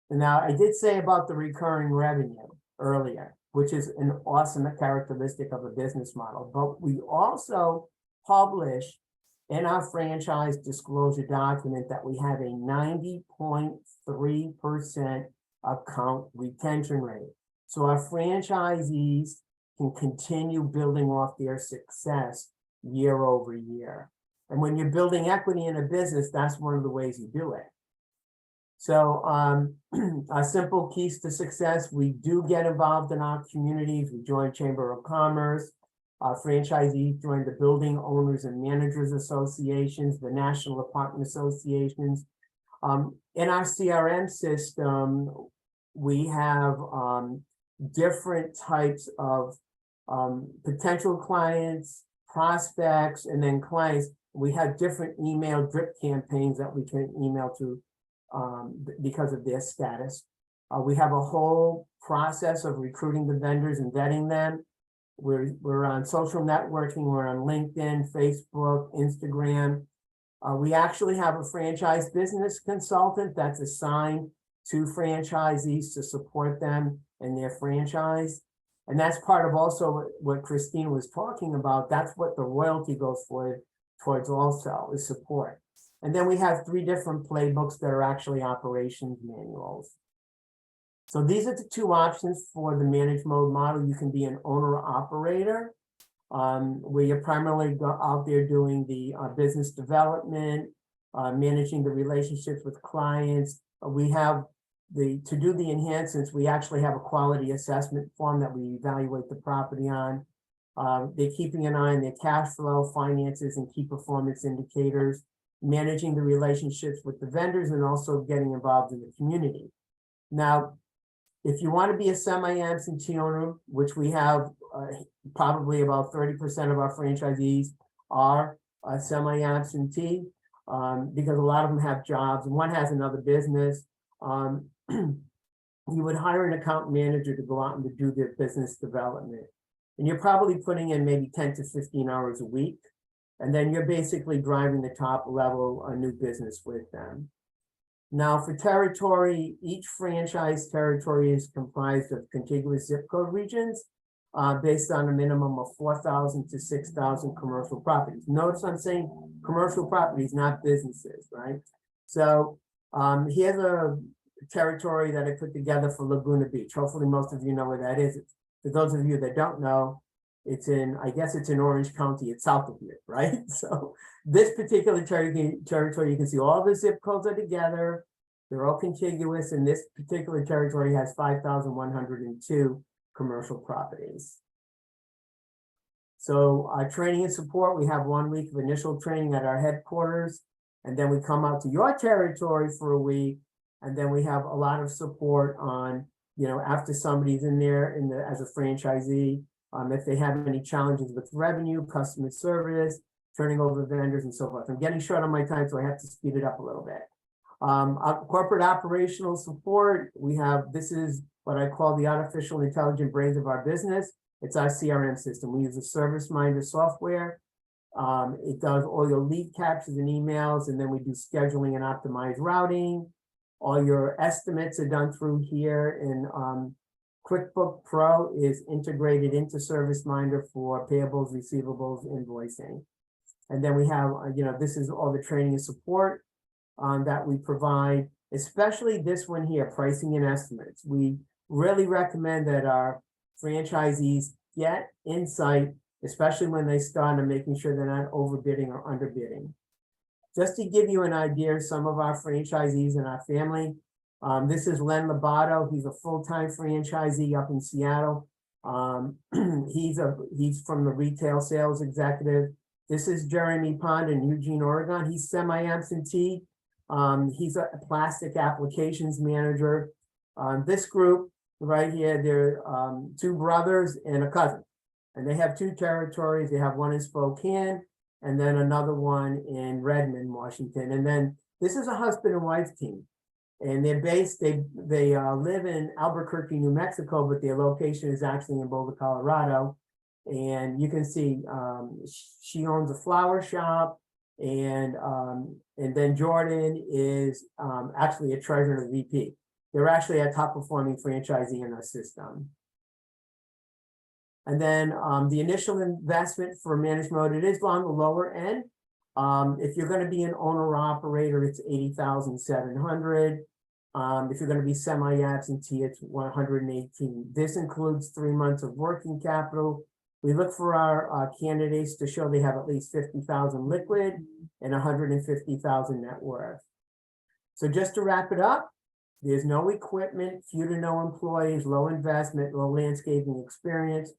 And now I did say about the recurring revenue earlier, which is an awesome characteristic of a business model. But we also publish in our franchise disclosure document that we have a 90.3% account retention rate. So our franchisees can continue building off their success year over year. And when you're building equity in a business, that's one of the ways you do it. So our simple keys to success, we do get involved in our communities. We join Chamber of Commerce. Our franchisees join the Building Owners and Managers Associations, the National Apartment Associations. In our CRM system, we have different types of potential clients, prospects, and then clients. We have different email drip campaigns that we can email to because of their status. We have a whole process of recruiting the vendors and vetting them. We're on social networking, we're on LinkedIn, Facebook, Instagram. We actually have a franchise business consultant that's assigned to franchisees to support them and their franchise. And that's part of also what Christine was talking about. That's what the royalty goes for, towards also, is support. And then we have 3 different playbooks that are actually operations manuals. So these are the 2 options for the managed mode model. You can be an owner operator, where you're primarily out there doing the business development, managing the relationships with clients. We have to do the enhancements, we actually have a quality assessment form that we evaluate the property on. They're keeping an eye on their cash flow, finances, and key performance indicators, managing the relationships with the vendors, and also getting involved in the community. Now, if you want to be a semi-absentee owner, which we have probably about 30% of our franchisees are semi-absentee, because a lot of them have jobs and one has another business. You would hire an account manager to go out and to do their business development. And you're probably putting in maybe 10 to 15 hours a week. And then you're basically driving the top level new business with them. Now for territory, each franchise territory is comprised of contiguous zip code regions based on a minimum of 4,000 to 6,000 commercial properties. Notice I'm saying commercial properties, not businesses, right? So here's a territory that I put together for Laguna Beach. Hopefully most of you know where that is. For those of you that don't know, it's in, I guess it's in Orange County. It's south of here, right? So this particular territory, you can see all the zip codes are together. They're all contiguous, and this particular territory has 5,102 commercial properties. So our training and support, we have 1 week of initial training at our headquarters, and then we come out to your territory for a week, and then we have a lot of support on, you know, after somebody's in there as a franchisee, if they have any challenges with revenue, customer service, turning over vendors, and so forth. I'm getting short on my time, so I have to speed it up a little bit. Our corporate operational support, this is what I call the artificial intelligent brains of our business. It's our CRM system. We use a ServiceMinder software. It does all your lead captures and emails, and then we do scheduling and optimized routing. All your estimates are done through here, and QuickBook Pro is integrated into ServiceMinder for payables, receivables, invoicing. And then we have, this is all the training and support that we provide, especially this one here, pricing and estimates. We really recommend that our franchisees get insight, especially when they start, on making sure they're not overbidding or underbidding. Just to give you an idea, some of our franchisees in our family, this is Len Lobato. He's a full-time franchisee up in Seattle. He's from the retail sales executive. This is Jeremy Pond in Eugene, Oregon. He's semi-absentee. He's a plastic applications manager. This group right here, they're 2 brothers and a cousin. And they have 2 territories. They have one in Spokane and then another one in Redmond, Washington. And then this is a husband and wife team. And they're based, they live in Albuquerque, New Mexico, but their location is actually in Boulder, Colorado. And you can see she owns a flower shop, and then Jordan is actually a treasurer and a VP. They're actually a top performing franchisee in our system. And then the initial investment for managed mode, it is on the lower end. If you're going to be an owner operator, it's $80,700. If you're going to be semi-absentee, it's $118,000. This includes 3 months of working capital. We look for our candidates to show they have at least $50,000 liquid and $150,000 net worth. So just to wrap it up, there's no equipment, few to no employees, low investment, low landscaping experience.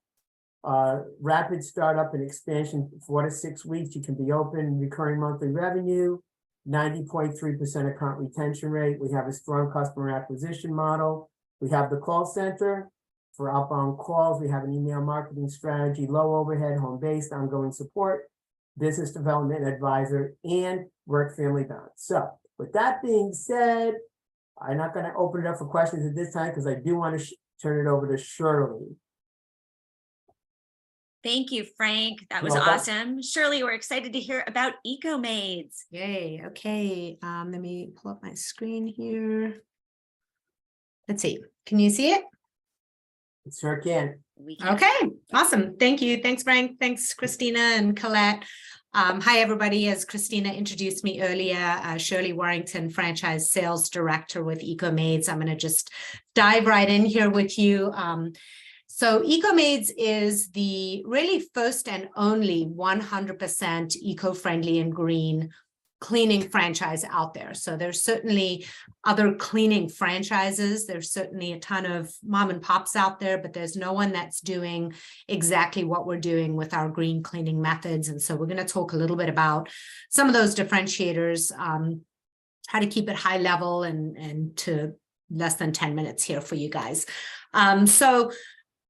Rapid startup and expansion, 4 to 6 weeks. You can be open, recurring monthly revenue, 90.3% account retention rate. We have a strong customer acquisition model. We have the call center for outbound calls. We have an email marketing strategy, low overhead, home-based, ongoing support, business development advisor, and work family balance. So with that being said, I'm not going to open it up for questions at this time because I do want to turn it over to Shirley.
Thank you, Frank. That was
You're welcome.
awesome. Shirley, we're excited to hear about EcoMaids.
Yay. Okay. Let me pull up my screen here. Let's see. Can you see it?
It sure can.
We can.
Okay. Awesome. Thank you. Thanks, Frank. Thanks, Christina and Colette. Hi, everybody. As Christina introduced me earlier, Shirley Warrington, Franchise Sales Director with EcoMaids. I'm going to just dive right in here with you. So EcoMaids is the really first and only 100% eco-friendly and green cleaning franchise out there. So there's certainly other cleaning franchises. There's certainly a ton of mom and pops out there, but there's no one that's doing exactly what we're doing with our green cleaning methods. And so we're going to talk a little bit about some of those differentiators, how to keep it high level and to less than 10 minutes here for you guys. So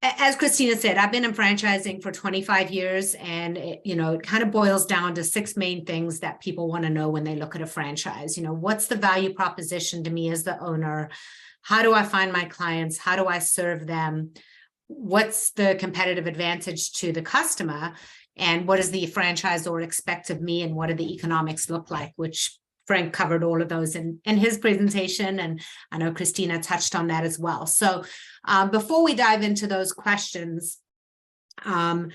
as Christina said, I've been in franchising for 25 years, and it kind of boils down to 6 main things that people want to know when they look at a franchise. What's the value proposition to me as the owner? How do I find my clients? How do I serve them? What's the competitive advantage to the customer? And what does the franchisor expect of me? And what do the economics look like? Which Frank covered all of those in his presentation, and I know Christina touched on that as well. So before we dive into those questions, just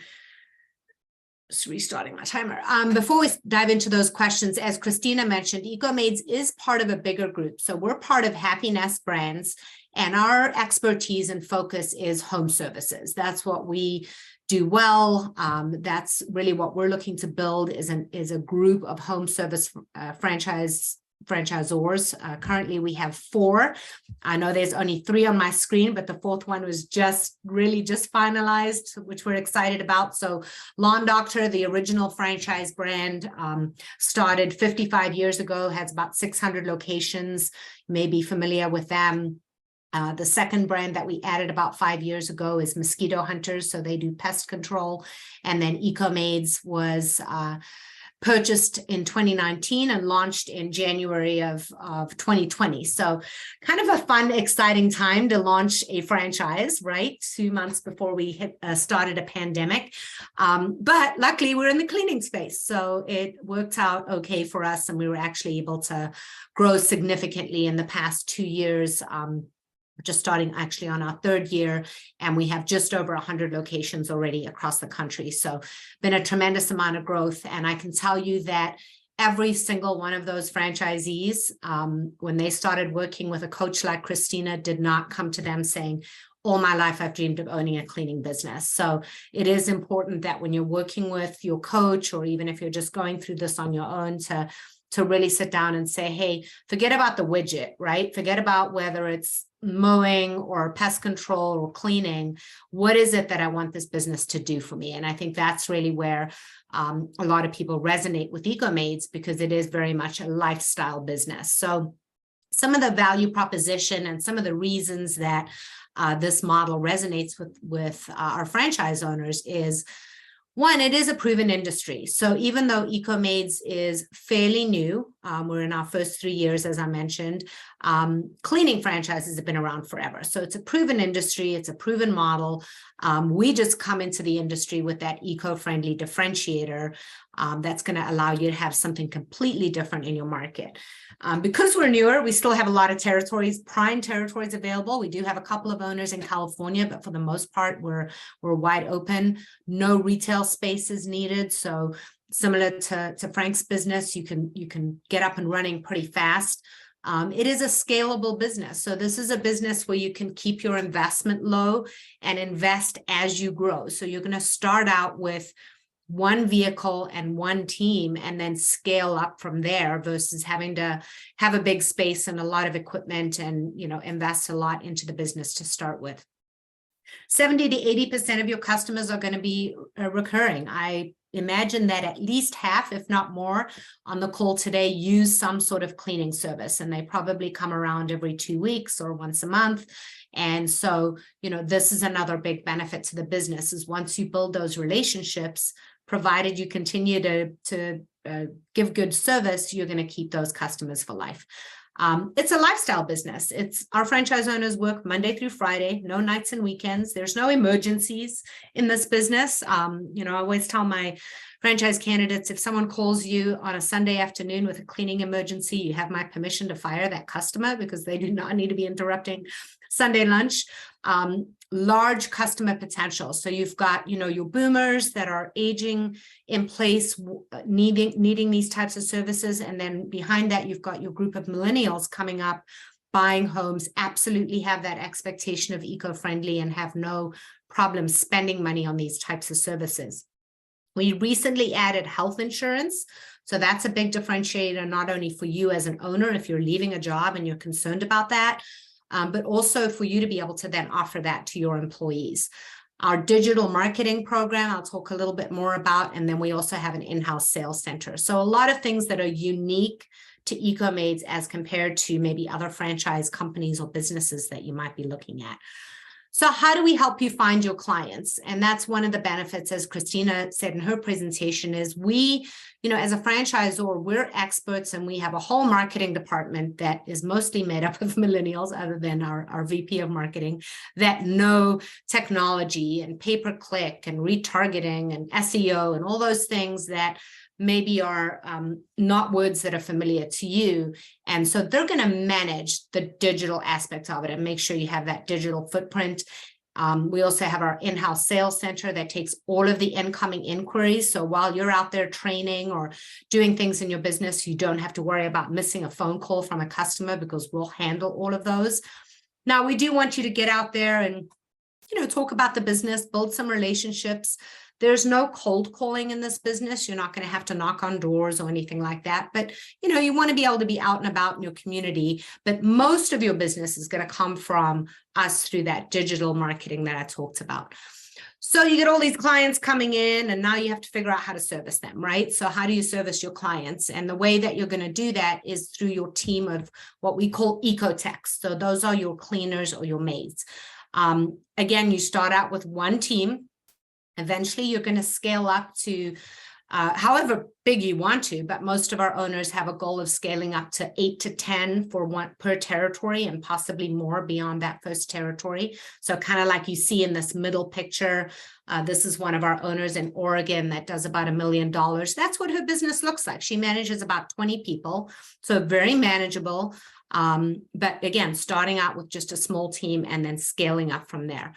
restarting my timer. Before we dive into those questions, as Christina mentioned, EcoMaids is part of a bigger group. So we're part of Happy Nest Brands, and our expertise and focus is home services. That's what we do well. That's really what we're looking to build is a group of home service franchisors. Currently, we have 4. I know there's only 3 on my screen, but the 4th one was just finalized, which we're excited about. So Lawn Doctor, the original franchise brand, started 55 years ago, has about 600 locations. You may be familiar with them. The second brand that we added about 5 years ago is Mosquito Hunters. So they do pest control. And then EcoMaids was purchased in 2019 and launched in January of 2020. So kind of a fun, exciting time to launch a franchise, right? 2 months before we started a pandemic. But luckily we're in the cleaning space. So it worked out okay for us. And we were actually able to grow significantly in the past 2 years. Just starting actually on our 3rd year, and we have just over 100 locations already across the country. So been a tremendous amount of growth. And I can tell you that every single one of those franchisees, when they started working with a coach like Christina, did not come to them saying, all my life I've dreamed of owning a cleaning business. So it is important that when you're working with your coach, or even if you're just going through this on your own, to really sit down and say, hey, forget about the widget, right? Forget about whether it's mowing or pest control or cleaning. What is it that I want this business to do for me? And I think that's really where a lot of people resonate with EcoMaids, because it is very much a lifestyle business. So some of the value proposition and some of the reasons that this model resonates with our franchise owners is, one, it is a proven industry. So even though EcoMaids is fairly new, we're in our first 3 years, as I mentioned, cleaning franchises have been around forever. So it's a proven industry, it's a proven model. We just come into the industry with that eco-friendly differentiator that's going to allow you to have something completely different in your market. Because we're newer, we still have a lot of prime territories available. We do have a couple of owners in California, but for the most part, we're wide open. No retail space is needed. So similar to Frank's business, you can get up and running pretty fast. It is a scalable business. So this is a business where you can keep your investment low and invest as you grow. So you're going to start out with one vehicle and one team and then scale up from there versus having to have a big space and a lot of equipment and, invest a lot into the business to start with. 70 to 80% of your customers are going to be recurring. I imagine that at least half, if not more, on the call today use some sort of cleaning service, and they probably come around every 2 weeks or once a month. And so, this is another big benefit to the business is once you build those relationships, provided you continue to give good service, you're going to keep those customers for life. It's a lifestyle business. It's our franchise owners work Monday through Friday, no nights and weekends. There's no emergencies in this business. I always tell my franchise candidates, if someone calls you on a Sunday afternoon with a cleaning emergency, you have my permission to fire that customer because they do not need to be interrupting Sunday lunch. Large customer potential. So you've got, your boomers that are aging in place, needing these types of services. And then behind that, you've got your group of millennials coming up, buying homes, absolutely have that expectation of eco-friendly and have no problem spending money on these types of services. We recently added health insurance. So that's a big differentiator, not only for you as an owner, if you're leaving a job and you're concerned about that, but also for you to be able to then offer that to your employees. Our digital marketing program, I'll talk a little bit more about, and then we also have an in-house sales center. So a lot of things that are unique to EcoMaids as compared to maybe other franchise companies or businesses that you might be looking at. So how do we help you find your clients? And that's one of the benefits, as Christina said in her presentation, is we, as a franchisor, we're experts and we have a whole marketing department that is mostly made up of millennials, other than our VP of marketing, that know technology and pay-per-click and retargeting and SEO and all those things that maybe are not words that are familiar to you. And so they're going to manage the digital aspect of it and make sure you have that digital footprint. We also have our in-house sales center that takes all of the incoming inquiries. So while you're out there training or doing things in your business, you don't have to worry about missing a phone call from a customer because we'll handle all of those. Now, we do want you to get out there and, talk about the business, build some relationships. There's no cold calling in this business. You're not going to have to knock on doors or anything like that. But, you want to be able to be out and about in your community. But most of your business is going to come from us through that digital marketing that I talked about. So you get all these clients coming in and now you have to figure out how to service them, right? So how do you service your clients? And the way that you're going to do that is through your team of what we call ecotechs. So those are your cleaners or your maids. Again, you start out with one team. Eventually, you're going to scale up to however big you want to, but most of our owners have a goal of scaling up to 8 to 10 for one per territory and possibly more beyond that first territory. So kind of like you see in this middle picture, this is one of our owners in Oregon that does about $1 million. That's what her business looks like. She manages about 20 people, so very manageable. But again, starting out with just a small team and then scaling up from there.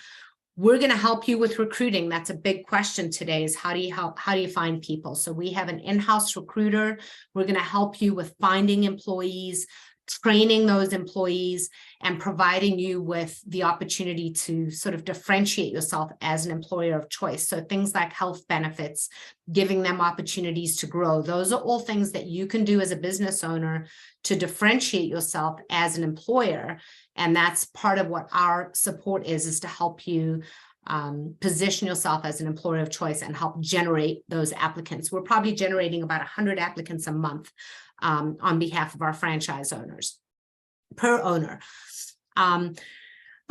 We're going to help you with recruiting. That's a big question today, is how do you find people? So we have an in-house recruiter. We're going to help you with finding employees, training those employees, and providing you with the opportunity to sort of differentiate yourself as an employer of choice. So things like health benefits, giving them opportunities to grow. Those are all things that you can do as a business owner to differentiate yourself as an employer. And that's part of what our support is to help you position yourself as an employer of choice and help generate those applicants. We're probably generating about 100 applicants a month on behalf of our franchise owners per owner.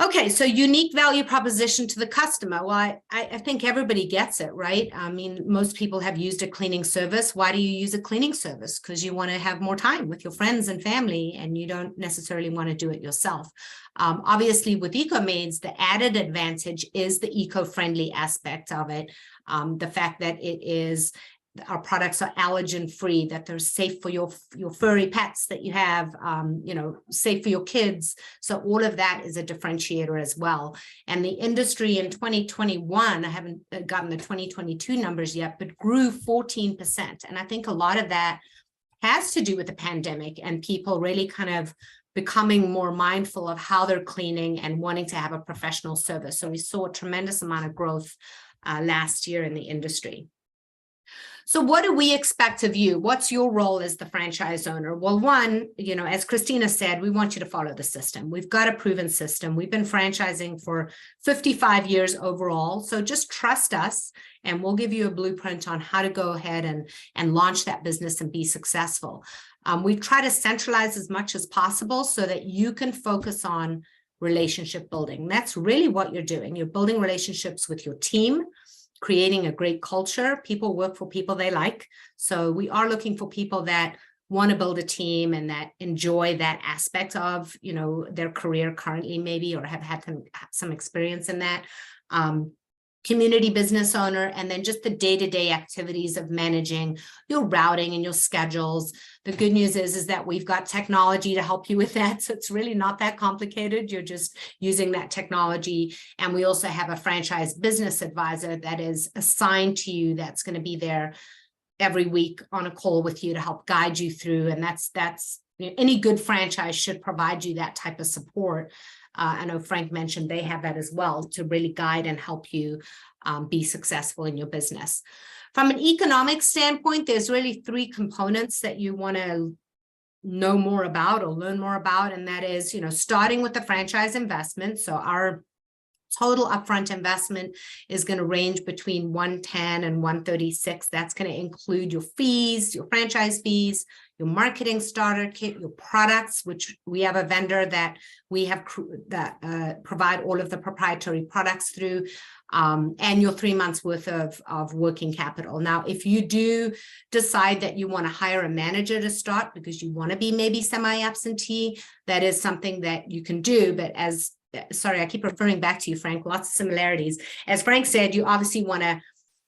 Okay, so unique value proposition to the customer. Well, I think everybody gets it, right? I mean, most people have used a cleaning service. Why do you use a cleaning service? Because you want to have more time with your friends and family, and you don't necessarily want to do it yourself. Obviously, with EcoMaids, the added advantage is the eco-friendly aspect of it. The fact that our products are allergen free, that they're safe for your furry pets that you have, safe for your kids. So all of that is a differentiator as well. And the industry in 2021, I haven't gotten the 2022 numbers yet, but grew 14%. And I think a lot of that has to do with the pandemic and people really kind of becoming more mindful of how they're cleaning and wanting to have a professional service. So we saw a tremendous amount of growth last year in the industry. So what do we expect of you? What's your role as the franchise owner? Well, one, as Christina said, we want you to follow the system. We've got a proven system. We've been franchising for 55 years overall. So just trust us and we'll give you a blueprint on how to go ahead and launch that business and be successful. We try to centralize as much as possible so that you can focus on relationship building. That's really what you're doing. You're building relationships with your team, creating a great culture. People work for people they like. So we are looking for people that want to build a team and that enjoy that aspect of, you know, their career currently maybe, or have had some experience in that. Community business owner, and then just the day-to-day activities of managing your routing and your schedules. The good news is that we've got technology to help you with that. So it's really not that complicated. You're just using that technology. And we also have a franchise business advisor that is assigned to you that's going to be there every week on a call with you to help guide you through. And that's any good franchise should provide you that type of support. I know Frank mentioned they have that as well to really guide and help you be successful in your business. From an economic standpoint, there's really 3 components that you want to know more about or learn more about. And that is, you know, starting with the franchise investment. So our total upfront investment is going to range between $110 and $136. That's going to include your fees, your franchise fees, your marketing starter kit, your products, which we have a vendor that we have that provide all of the proprietary products through, and your 3 months worth of working capital. Now, if you do decide that you want to hire a manager to start because you want to be maybe semi-absentee, that is something that you can do. But sorry, I keep referring back to you, Frank, lots of similarities. As Frank said, you obviously want to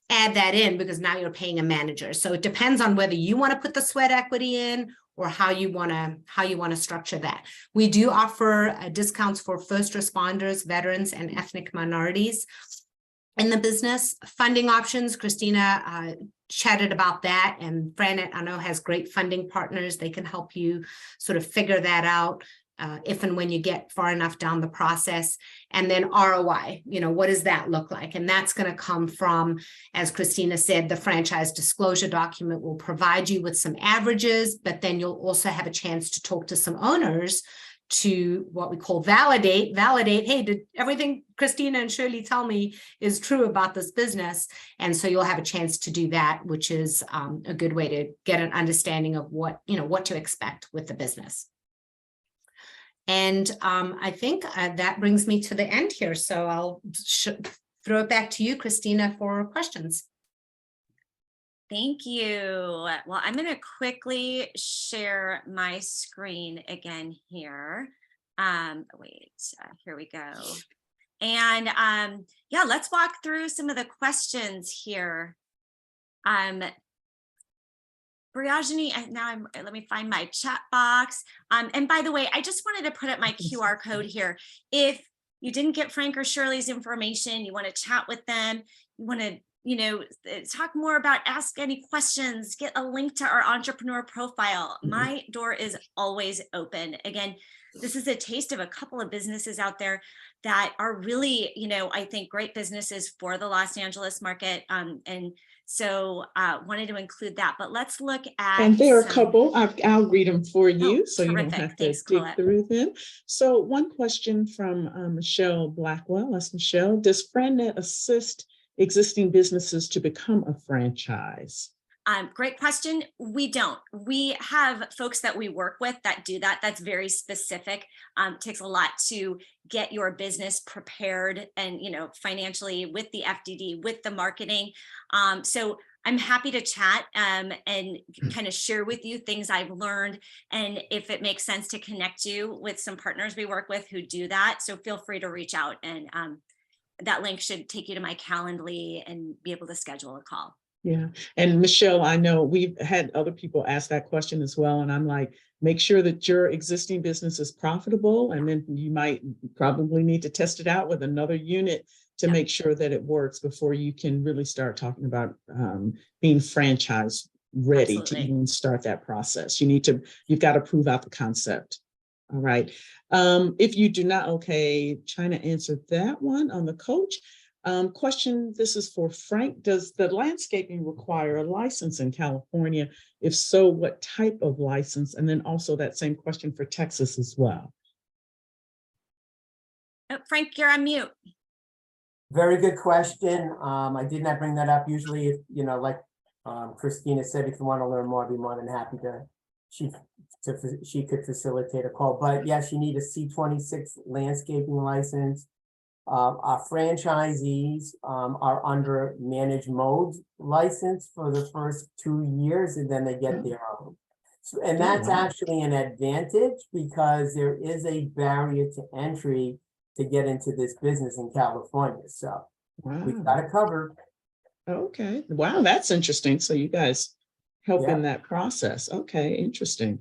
add that in because now you're paying a manager. So it depends on whether you want to put the sweat equity in or how you want to structure that. We do offer discounts for first responders, veterans, and ethnic minorities in the business. Funding options, Christina chatted about that, and Franet, I know, has great funding partners. They can help you sort of figure that out. If and when you get far enough down the process. And then ROI, you know, what does that look like? And that's going to come from, as Christina said, the franchise disclosure document will provide you with some averages, but then you'll also have a chance to talk to some owners to what we call validate, hey, did everything Christina and Shirley tell me is true about this business? And so you'll have a chance to do that, which is a good way to get an understanding of what to expect with the business. And I think that brings me to the end here. So I'll throw it back to you, Christina, for questions.
Thank you. Well, I'm going to quickly share my screen again here. Here we go. And yeah, let's walk through some of the questions here. Briajani, let me find my chat box. And by the way, I just wanted to put up my QR code here. If you didn't get Frank or Shirley's information, you want to chat with them, you want to, talk more about, ask any questions, get a link to our entrepreneur profile. My door is always open. Again, this is a taste of a couple of businesses out there that are really, I think great businesses for the Los Angeles market. And so wanted to include that, but let's look at.
And there are a couple, I'll read them for you,
so
you don't have to dig through them. So one question from Michelle Blackwell. That's Michelle. Does FranNet assist existing businesses to become a franchise?
Great question. We don't. We have folks that we work with that do that. That's very specific. Takes a lot to get your business prepared and, financially with the FDD, with the marketing. So I'm happy to chat and kind of share with you things I've learned. And if it makes sense to connect you with some partners we work with who do that. So feel free to reach out, and that link should take you to my Calendly and be able to schedule a call.
Yeah. And Michelle, I know we've had other people ask that question as well. And I'm like, make sure that your existing business is profitable. And then you might probably need to test it out with another unit to make sure that it works before you can really start talking about being franchise ready to even start that process. You've got to prove out the concept. All right. If you do not, China answered that one on the coach. Question, this is for Frank. Does the landscaping require a license in California? If so, what type of license? And then also that same question for Texas as well.
Oh, Frank, you're on mute.
Very good question. I did not bring that up. Usually, if, like Christina said, if you want to learn more, I'd be more than happy she could facilitate a call. But yes, you need a C26 landscaping license. Our franchisees are under managed modes license for the first 2 years, and then they get their own. And that's
wow.
actually an advantage because there is a barrier to entry to get into this business in California. So we've got
Wow.
it covered.
Okay. Wow, that's interesting. So you guys help
Yeah.
in that process. Okay, interesting.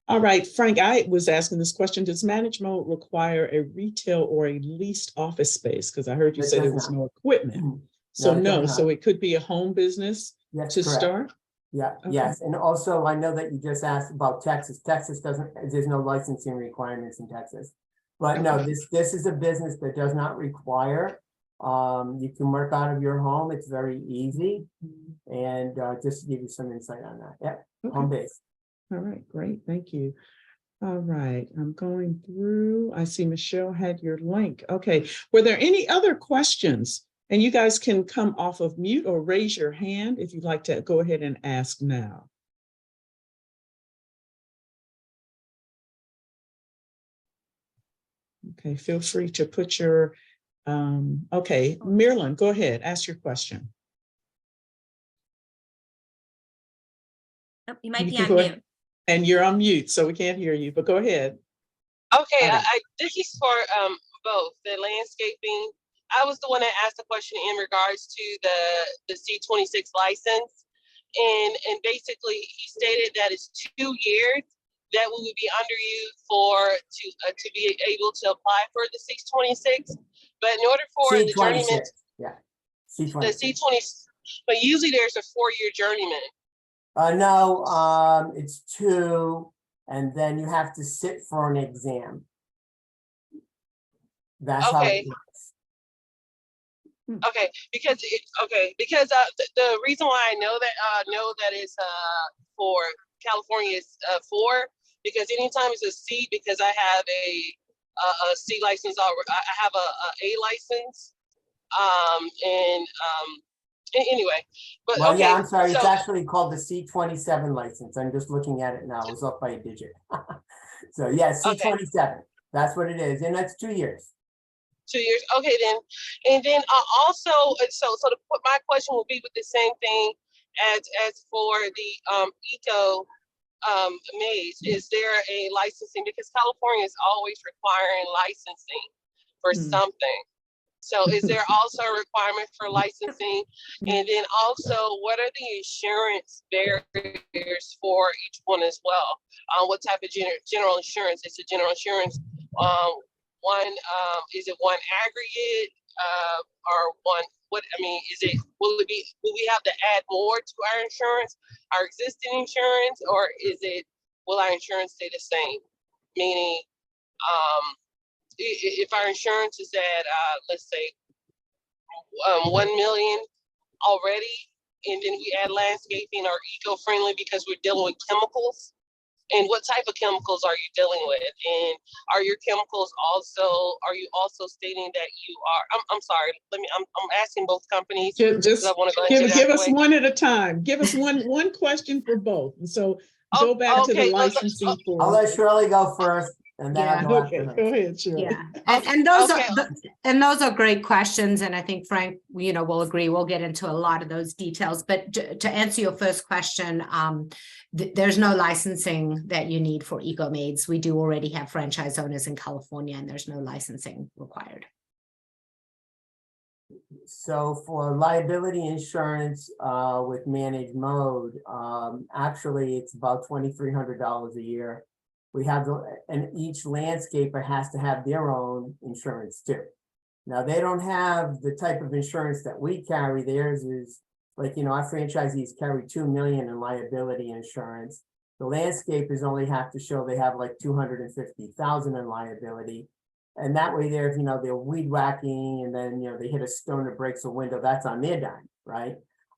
All right, Frank, I was asking this question. Does Manage Mode require a retail or a leased office space? Because I heard you
It
say there
does
was
not.
no equipment.
No,
So
it does
no,
not.
so it could be a home business
That's
to
correct.
start?
Yeah,
Okay.
yes. And also, I know that you just asked about Texas. Texas doesn't, there's no licensing requirements in Texas. But no,
Okay.
this is a business that does not require. You can work out of your home. It's very easy. And just to give you some insight on that. Yep, home
Okay.
base.
All right, great. Thank you. All right, I'm going through. I see Michelle had your link. Okay, were there any other questions? And you guys can come off of mute or raise your hand if you'd like to go ahead and ask now. Okay, feel free to put your, okay, Marilyn, go ahead, ask your question.
Oh, you might
You
be
can
on
go
mute.
ahead. And you're on mute, so we can't hear you, but go ahead.
Okay,
All right.
this is for both the landscaping. I was the one that asked the question in regards to the C26 license, and basically he stated that it's 2 years that we would be under you to be able to apply for the 626. But in order for the journeyman,
C26. Yeah.
the
C26.
C20, but usually there's a 4-year journeyman.
No, it's 2, and then you have to sit for an exam. That's how
Okay.
it works.
Okay, because the reason why I know that it's for California is 4, because anytime it's a C, because I have a C license already, I have a license, anyway, but
Well,
okay,
yeah, I'm sorry. It's
so
actually called the C27 license. I'm just looking at it now. It was up by a digit. So yeah, C27. That's what it is, and that's 2 years.
2 years. Okay, then, and then also, my question will be with the same thing as for the eco maze. Is there a licensing, because California is always requiring licensing for something? So is there also a requirement for licensing? And then also, what are the insurance barriers for each one as well? What type of general insurance? Is it general insurance? Is it one aggregate or one? What I mean is it? Will we have to add more to our insurance, our existing insurance, or will our insurance stay the same? Meaning, if our insurance is at let's say 1 million already, and then we add landscaping or eco-friendly because we're dealing with chemicals, and what type of chemicals are you dealing with, and are your chemicals are you also stating that you are, I'm sorry, I'm asking both companies,
Just
I want to go into
give
that
us
way.
one at a time. Give us one question for both. And so go back to the
Okay,
licensing for.
I'll let Shirley go first, and then I'll go
Okay,
after her.
go ahead, Shirley.
Yeah, and those
Okay.
those are great questions, and I think Frank, will agree. We'll get into a lot of those details. But to answer your first question, there's no licensing that you need for EcoMaids. We do already have franchise owners in California, and there's no licensing required.
So for liability insurance with Manage Mode, actually it's about $2,300 a year. We have and each landscaper has to have their own insurance too. Now they don't have the type of insurance that we carry. Theirs is like, our franchisees carry $2 million in liability insurance. The landscapers only have to show they have like $250,000 in liability. And that way they're weed whacking, and then, they hit a stone that breaks a window, that's on their dime, right?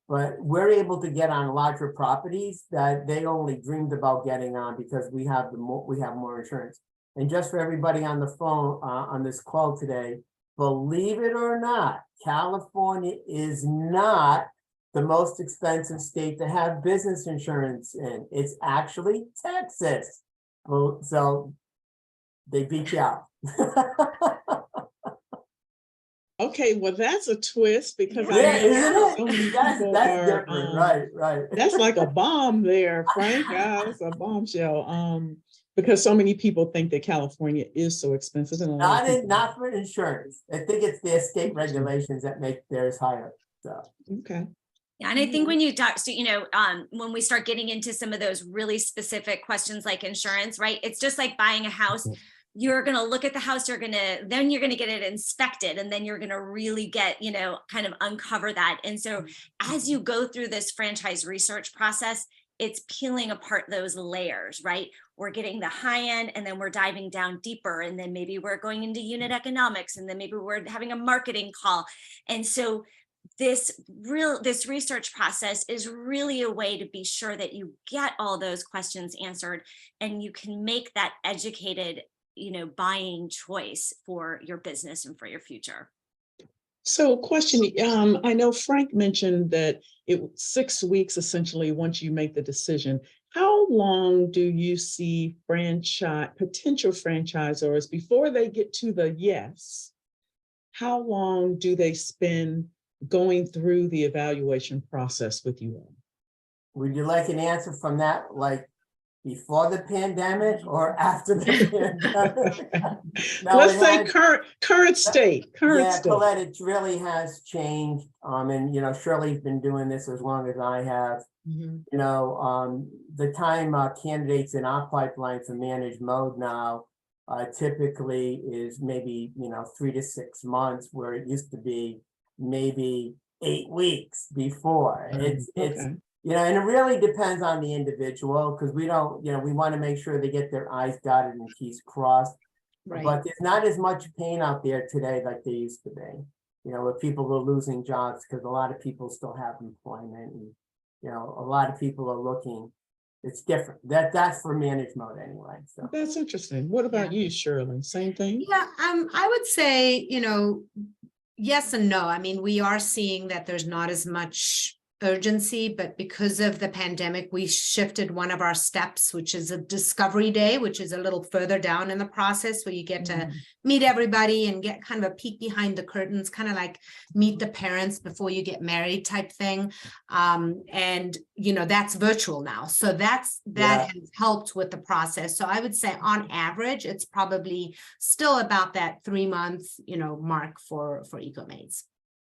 But we're able to get on larger properties that they only dreamed about getting on because we have more insurance. And just for everybody on the phone, on this call today, believe it or not, California is not the most expensive state to have business insurance in. It's actually Texas. Well, so they beat you out.
Okay, well, that's a twist because I
Yeah,
know so
isn't
many
it? That's
people
that's
are,
different, right, right.
that's like a bomb there, Frank. That's a bombshell. Because so many people think that California is so expensive and a lot of people.
Not for insurance. I think it's the state regulations that make theirs higher, so.
Okay.
Yeah, and I think when you talk, so, when we start getting into some of those really specific questions like insurance, right? It's just like buying a house. You're going to look at the house, then you're going to get it inspected, and then you're going to really get, kind of uncover that. And so as you go through this franchise research process, it's peeling apart those layers, right? We're getting the high end, and then we're diving down deeper, and then maybe we're going into unit economics, and then maybe we're having a marketing call. And so this research process is really a way to be sure that you get all those questions answered and you can make that educated, buying choice for your business and for your future.
So question, I know Frank mentioned that it was 6 weeks essentially once you make the decision. How long do you see potential franchisors before they get to the yes? How long do they spend going through the evaluation process with you all?
Would you like an answer from that, like before the pandemic or after the pandemic? No,
Let's
it
say
has-
current state.
Yeah, Colette, it really has changed. And Shirley's been doing this as long as I have.
Mhm.
The time candidates in our pipeline for managed mode now typically is maybe 3 to 6 months, where it used to be maybe 8 weeks before. It's
Okay.
and it really depends on the individual, because we don't, we want to make sure they get their I's dotted and T's crossed.
Right.
But there's not as much pain out there today like there used to be, where people are losing jobs because a lot of people still have employment, and a lot of people are looking. It's different. That's for managed mode anyway. So
That's interesting. What about you, Shirley? Same thing?
Yeah, I would say, yes and no. I mean, we are seeing that there's not as much urgency, but because of the pandemic, we shifted one of our steps, which is a discovery day, which is a little further down in the process, where you get to meet everybody and get kind of a peek behind the curtains, kind of like meet the parents before you get married type thing. And that's virtual now. So that has helped with the process. So I would say on average, it's probably still about that 3 month, mark for EcoMaids.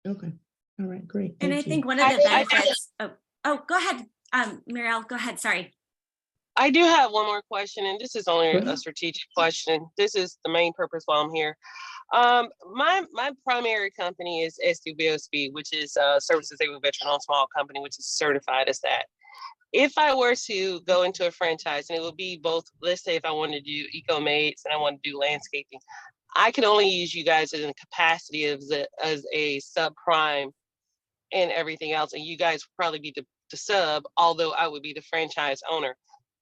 Okay. All right, great.
And
Thank
I think
you.
one of the benefits, go ahead, Marielle, go ahead, sorry.
I do have one more question, and this is only
Go
a
ahead.
strategic question. This is the main purpose why I'm here. My primary company is SDVOSB, which is Service Disabled Veteran Owned Small Company, which is certified as that. If I were to go into a franchise, and it would be both, let's say if I wanted to do EcoMaids and I want to do landscaping, I can only use you guys in the capacity as a subprime and everything else, and you guys would probably be the sub, although I would be the franchise owner.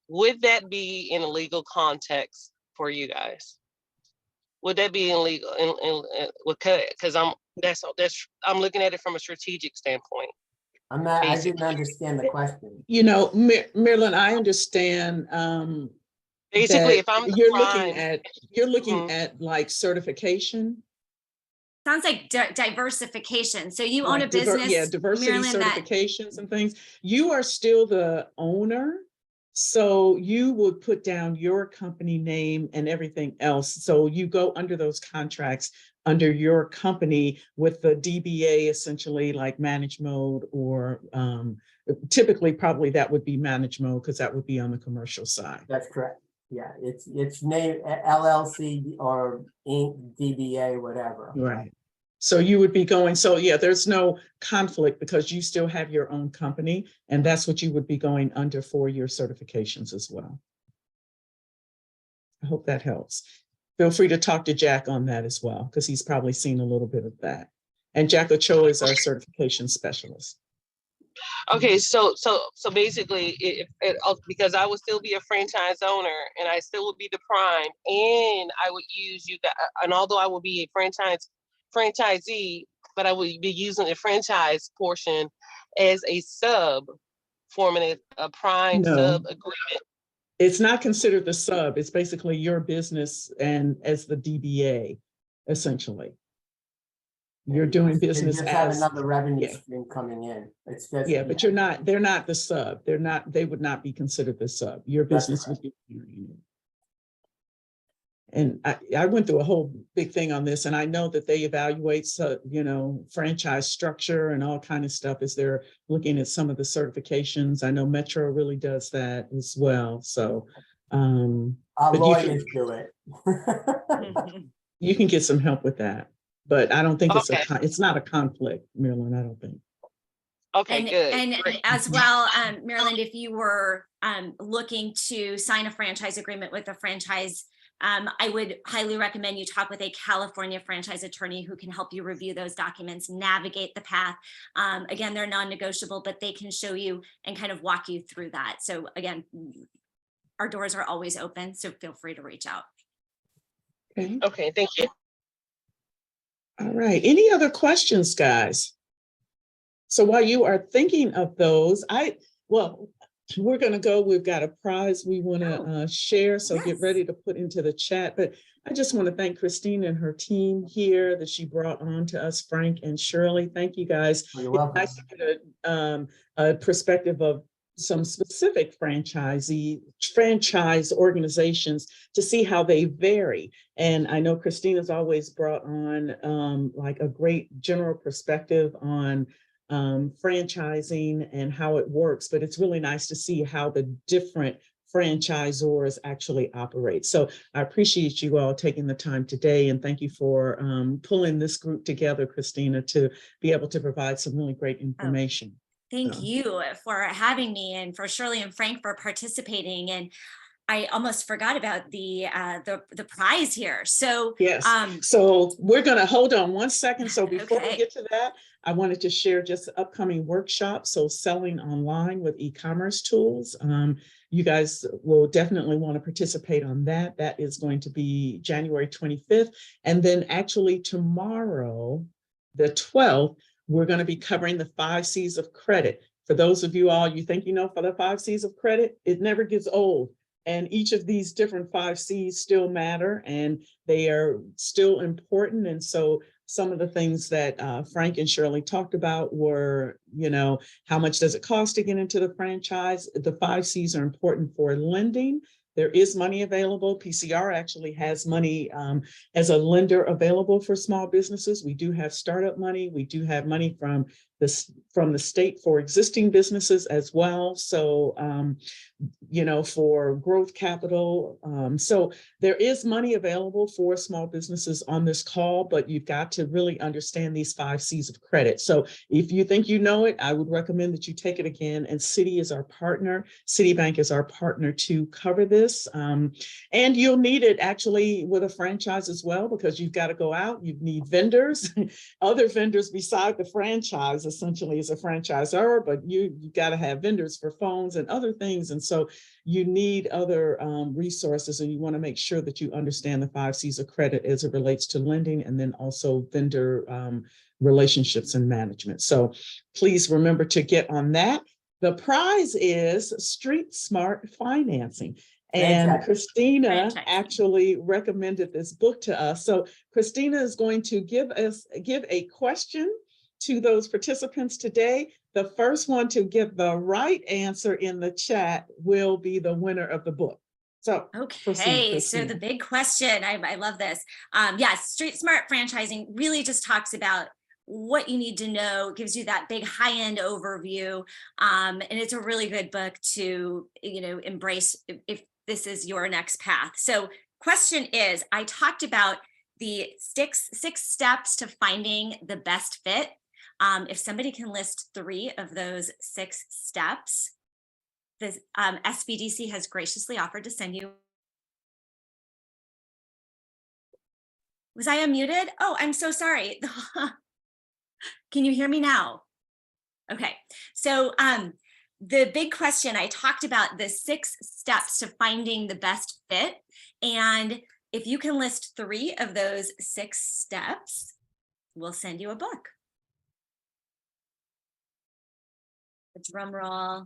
Would that be in a legal context for you guys? Would that be illegal? Because I'm looking at it from a strategic standpoint.
I didn't understand the question.
Marilyn, I understand.
Basically,
that
if I'm the
you're
prime,
looking at like certification.
Sounds like diversification. So you own a
Like
business,
diversity
Marilyn, that
certifications and things. You are still the owner. So you would put down your company name and everything else. So you go under those contracts under your company with the DBA, essentially like managed mode, or typically probably that would be managed mode, because that would be on the commercial side.
That's correct. Yeah, it's named LLC or Inc., DBA, whatever.
Right. So you would be going, so yeah, there's no conflict because you still have your own company, and that's what you would be going under for your certifications as well. I hope that helps. Feel free to talk to Jack on that as well, because he's probably seen a little bit of that. And Jack Ochoa is our certification specialist.
okay, so basically, because I would still be a franchise owner, and I still would be the prime, and I would use you guys, and although I would be a franchisee, but I would be using the franchise portion as a sub, forming a prime sub agreement.
It's not considered the sub. It's basically your business and as the DBA, essentially. You're doing
They
business
just have
as,
another revenue
yeah.
stream coming in. It's just.
yeah, but you're not, they're not the sub. They're not, they would not be considered the sub. Your
That's
business
right.
would be carrying it. And I went through a whole big thing on this, and I know that they evaluate, so, you know, franchise structure and all kind of stuff as they're looking at some of the certifications. I know Metro really does that as well. So,
Our
but
lawyers do it.
you can get some help with that. But I don't think it's
Okay.
it's not a conflict, Marilyn, I don't think.
Okay, good.
And
Great.
as well, Maryland, if you were looking to sign a franchise agreement with a franchise, I would highly recommend you talk with a California franchise attorney who can help you review those documents, navigate the path. Again, they're non-negotiable, but they can show you and kind of walk you through that. So again, our doors are always open, so feel free to reach out.
Okay,
Okay, thank you.
all right. Any other questions, guys? So while you are thinking of those, well, we're going to go. We've got a prize we want to share. So
Yes.
get ready to put into the chat. But I just want to thank Christine and her team here that she brought on to us, Frank and Shirley. Thank you, guys.
You're welcome.
It's nice to get a perspective of some specific franchise organizations to see how they vary. And I know Christina's always brought on like a great general perspective on franchising and how it works, but it's really nice to see how the different franchisors actually operate. So I appreciate you all taking the time today, and thank you for pulling this group together, Christina, to be able to provide some really great information.
Thank you for having me, and for Shirley and Frank for participating. And I almost forgot about the prize here. So
yes, so we're going to hold on one second. So before we get to that, I wanted to share just the upcoming workshop. So selling online with e-commerce tools. You guys will definitely want to participate on that. That is going to be January 25th. And then actually tomorrow, the 12th, we're going to be covering the 5 C's of credit. For those of you all, you think you know for the 5 C's of credit, it never gets old. And each of these different 5 C's still matter, and they are still important. And so some of the things that Frank and Shirley talked about were, you know, how much does it cost to get into the franchise? The 5 C's are important for lending. There is money available. PCR actually has money as a lender available for small businesses. We do have startup money. We do have money from the state for existing businesses as well. So, you know, for growth capital. So there is money available for small businesses on this call, but you've got to really understand these 5 C's of credit. So if you think you know it, I would recommend that you take it again. And Citi is our partner. Citibank is our partner to cover this. And you'll need it actually with a franchise as well, because you've got to go out, you need vendors, other vendors beside the franchise essentially as a franchisor, but you got to have vendors for phones and other things. And so you need other resources, and you want to make sure that you understand the 5 C's of credit as it relates to lending, and then also vendor relationships and management. So please remember to get on that. The prize is Street Smart Financing. And Christina actually recommended this book to us. So Christina is going to give a question to those participants today. The first one to give the right answer in the chat will be the winner of the book. So
okay, so the big question, I love this. Yes, Street Smart Franchising really just talks about what you need to know, gives you that big high-end overview. And it's a really good book to, you know, embrace if this is your next path. So question is, I talked about the six steps to finding the best fit. If somebody can list 3 of those 6 steps, the SBDC has graciously offered to send you. Was I unmuted? Oh, I'm so sorry. Can you hear me now? Okay, so the big question, I talked about the 6 steps to finding the best fit. And if you can list 3 of those 6 steps, we'll send you a book. Drum roll.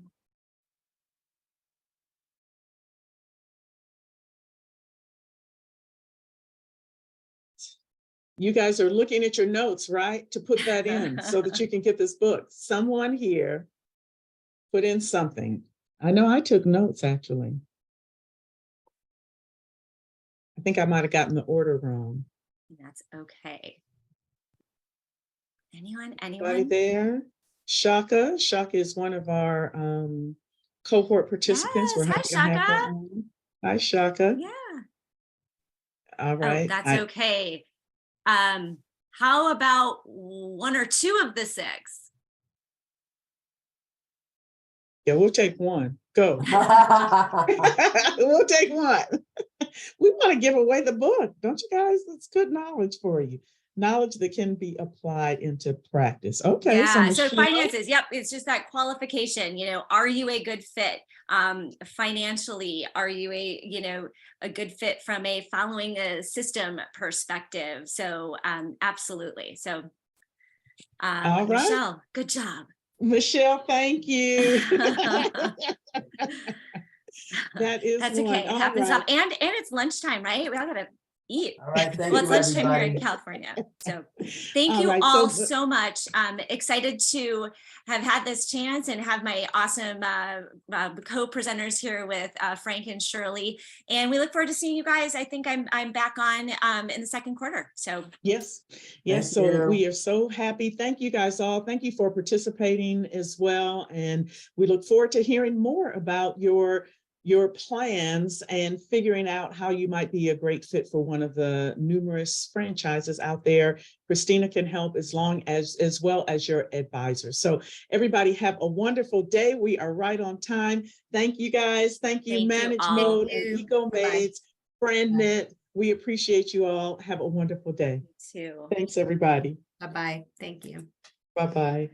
You guys are looking at your notes, right? To put that in so that you can get this book. Someone here put in something. I know I took notes, actually. I think I might have gotten the order wrong.
That's okay. Anyone?
Right there. Shaka. Shaka is one of our cohort participants. We're
Yes. Hi,
happy to have her
Shaka.
on. Hi, Shaka.
Yeah.
All
Oh,
right.
that's okay. How about 1 or 2 of the 6?
Yeah, we'll take one. Go. We'll take one. We want to give away the book, don't you guys? That's good knowledge for you. Knowledge that can be applied into practice. Okay.
Yeah, so
Michelle,
finances, yep, it's just that qualification, are you a good fit? Financially, are you a good fit from a following a system perspective? So absolutely. So
all right.
Michelle, good job.
Michelle, thank you. That is
That's
one.
okay. It
All
happens.
right.
And it's lunchtime, right? We all gotta eat.
All right, thank
Well,
you,
it's lunchtime here in
everybody.
California. So thank
All
you
right,
all
so-
so much. Excited to have had this chance and have my awesome co-presenters here with Frank and Shirley. And we look forward to seeing you guys. I think I'm back on in the second quarter. So
Yes.
Thank
So
you.
we are so happy. Thank you guys all. Thank you for participating as well. And we look forward to hearing more about your plans and figuring out how you might be a great fit for one of the numerous franchises out there. Christina can help as well as your advisors. So everybody have a wonderful day. We are right on time. Thank you guys. Thank you,
Thank you
Manage
all.
Mode
Thank
and
you.
EcoMaids, FriendNet. We appreciate you all. Have a wonderful day.
too.
Thanks, everybody.
Bye-bye. Thank you.
Bye-bye.